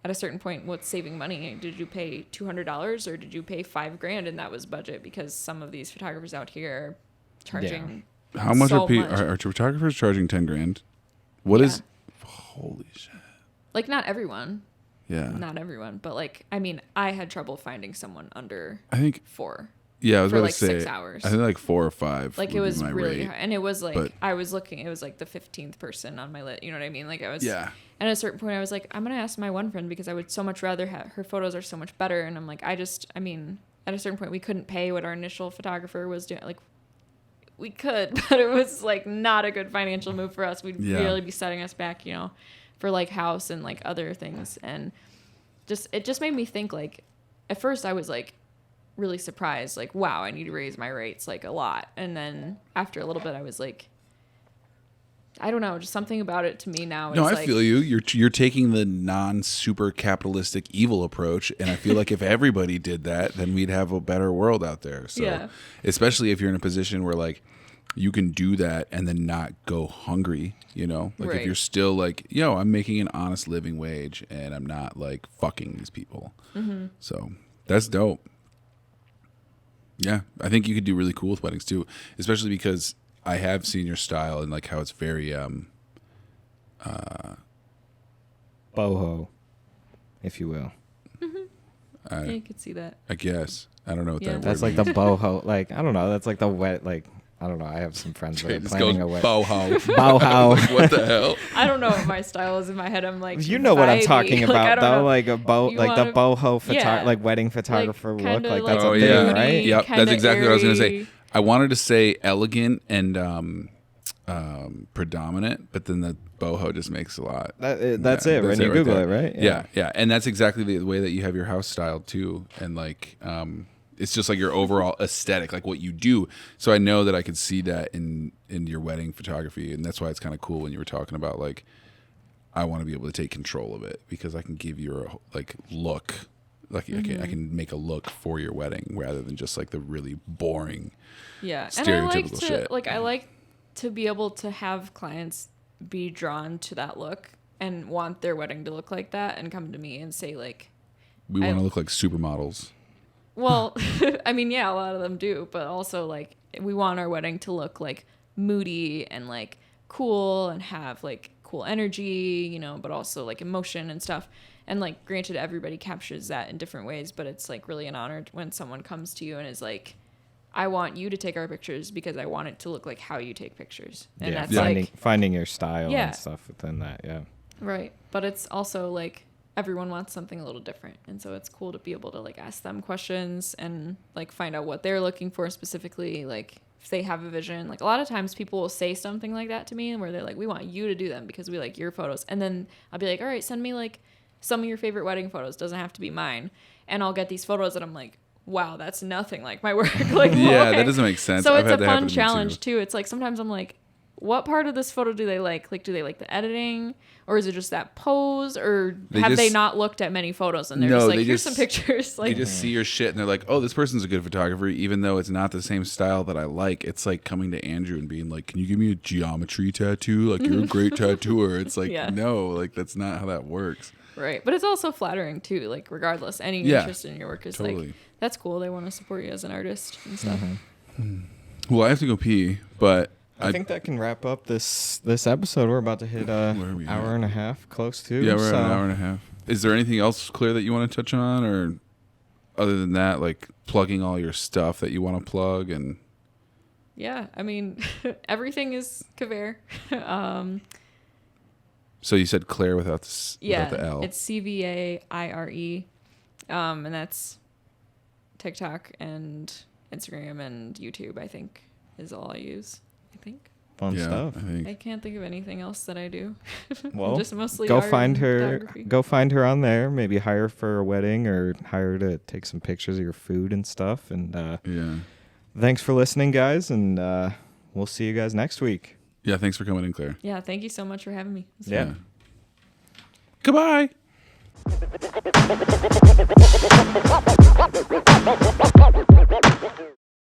at a certain point, what's saving money? Did you pay $200 or did you pay $5,000 and that was budget? Because some of these photographers out here are charging How much so are photographers charging 10 grand? What is, holy shit. like, not everyone. Yeah. Not everyone. But, like, I mean, I had trouble finding someone under I think, 4. yeah, I was for about like to say, 6 hours. I think like 4 or 5. Like would it be was my really rate. hard. And it was like, but- I was looking, it was like the 15th person on my list. You know what I mean? Like I was, Yeah. And at a certain point I was like, I'm going to ask my one friend because I would so much rather have, her photos are so much better. And I'm like, I mean, at a certain point we couldn't pay what our initial photographer was doing. Like we could, but it was like not a good financial move for us. We'd really be setting us back, you know, for like house and like other things. And it just made me think like, at first I was like, really surprised, like, wow, I need to raise my rates like a lot. And then after a little bit I was like, I don't know, just something about it to me now. No, I like, feel you. You're taking the non-super capitalistic evil approach, and I feel like if everybody did that, then we'd have a better world out there. So, especially if you're in a position where like you can do that and then not go hungry, you know, like if you're still like, yo, I'm making an honest living wage and I'm not like fucking these people. So that's dope. Yeah, I think you could do really cool with weddings too, especially because I have seen your style and like how it's very boho, if you will. yeah, you could see that. I guess. I don't know what that word That's like means. the boho. Like I don't know. That's like the wet. Like I don't know. I have some friends that are Just planning goes a wedding. boho. Boho. Like, what the hell? I don't know what my style is in my head. I'm like, You know what I'm vibey. talking Like, I about, don't though. know. Like a You like the wanna- boho yeah. like wedding photographer look. kinda Like like that's Oh a yeah, thing, right? Yep, kinda that's exactly what I was gonna say. airy. I wanted to say elegant and predominant, but then the boho just makes a lot. That's Yeah, it. Right? You Google there. it, right? Yeah, and that's exactly the way that you have your house styled too, and like it's just like your overall aesthetic, like what you do. So I know that I could see that in your wedding photography, and that's why it's kind of cool when you were talking about like I want to be able to take control of it because I can give you a like look. Like I can make a look for your wedding rather than just like the really boring, And I like stereotypical to shit. like I like to be able to have clients be drawn to that look and want their wedding to look like that and come to me and say like, we want to look like supermodels. well, I mean, yeah, a lot of them do, but also like we want our wedding to look like moody and like cool and have like cool energy, you know, but also like emotion and stuff. And like granted, everybody captures that in different ways, but it's like really an honor when someone comes to you and is like, I want you to take our pictures because I want it to look like how you take pictures. And that's like finding your style Yeah. and stuff within that. Yeah. right. But it's also like everyone wants something a little different. And so it's cool to be able to like ask them questions and like find out what they're looking for specifically. Like if they have a vision, like a lot of times people will say something like that to me where they're like, we want you to do them because we like your photos. And then I'll be like, all right, send me like some of your favorite wedding photos. Doesn't have to be mine. And I'll get these photos and I'm like, wow, that's nothing like my work. Like, Yeah, okay. that doesn't make sense. So I've it's had a that happen fun to me, challenge too. too. It's like sometimes I'm like, what part of this photo do they like? Like, do they like the editing, or is it just that pose, or have they not looked at many photos and they're just like, here's some pictures? Like, they just see your shit and they're like, oh, this person's a good photographer, even though it's not the same style that I like. It's like coming to Andrew and being like, can you give me a geometry tattoo? Like, you're a great tattooer. It's like, no, like that's not how that works. Right, but it's also flattering too. Like, regardless, any interest in your work is like, that's cool. They want to support you as an artist and stuff. Well, I have to go pee, but I think that can wrap up this episode. We're about to hit an hour and a half, close to. Yeah, we're at an hour and a half. Is there anything else, Claire, that you want to touch on, or other than that, like plugging all your stuff that you want to plug? And yeah, I mean, everything is Cvaire. So you said Claire without the L. It's Cvaire, and that's TikTok and Instagram and YouTube, I think, is all I use. I think. Fun stuff. I can't think of anything else that I do. Well, just mostly go art find and her. photography. Go find her on there. Maybe hire for a wedding or hire to take some pictures of your food and stuff. And thanks for listening, guys. And we'll see you guys next week. Yeah, thanks for coming in, Claire. Yeah, thank you so much for having me. Yeah. Goodbye.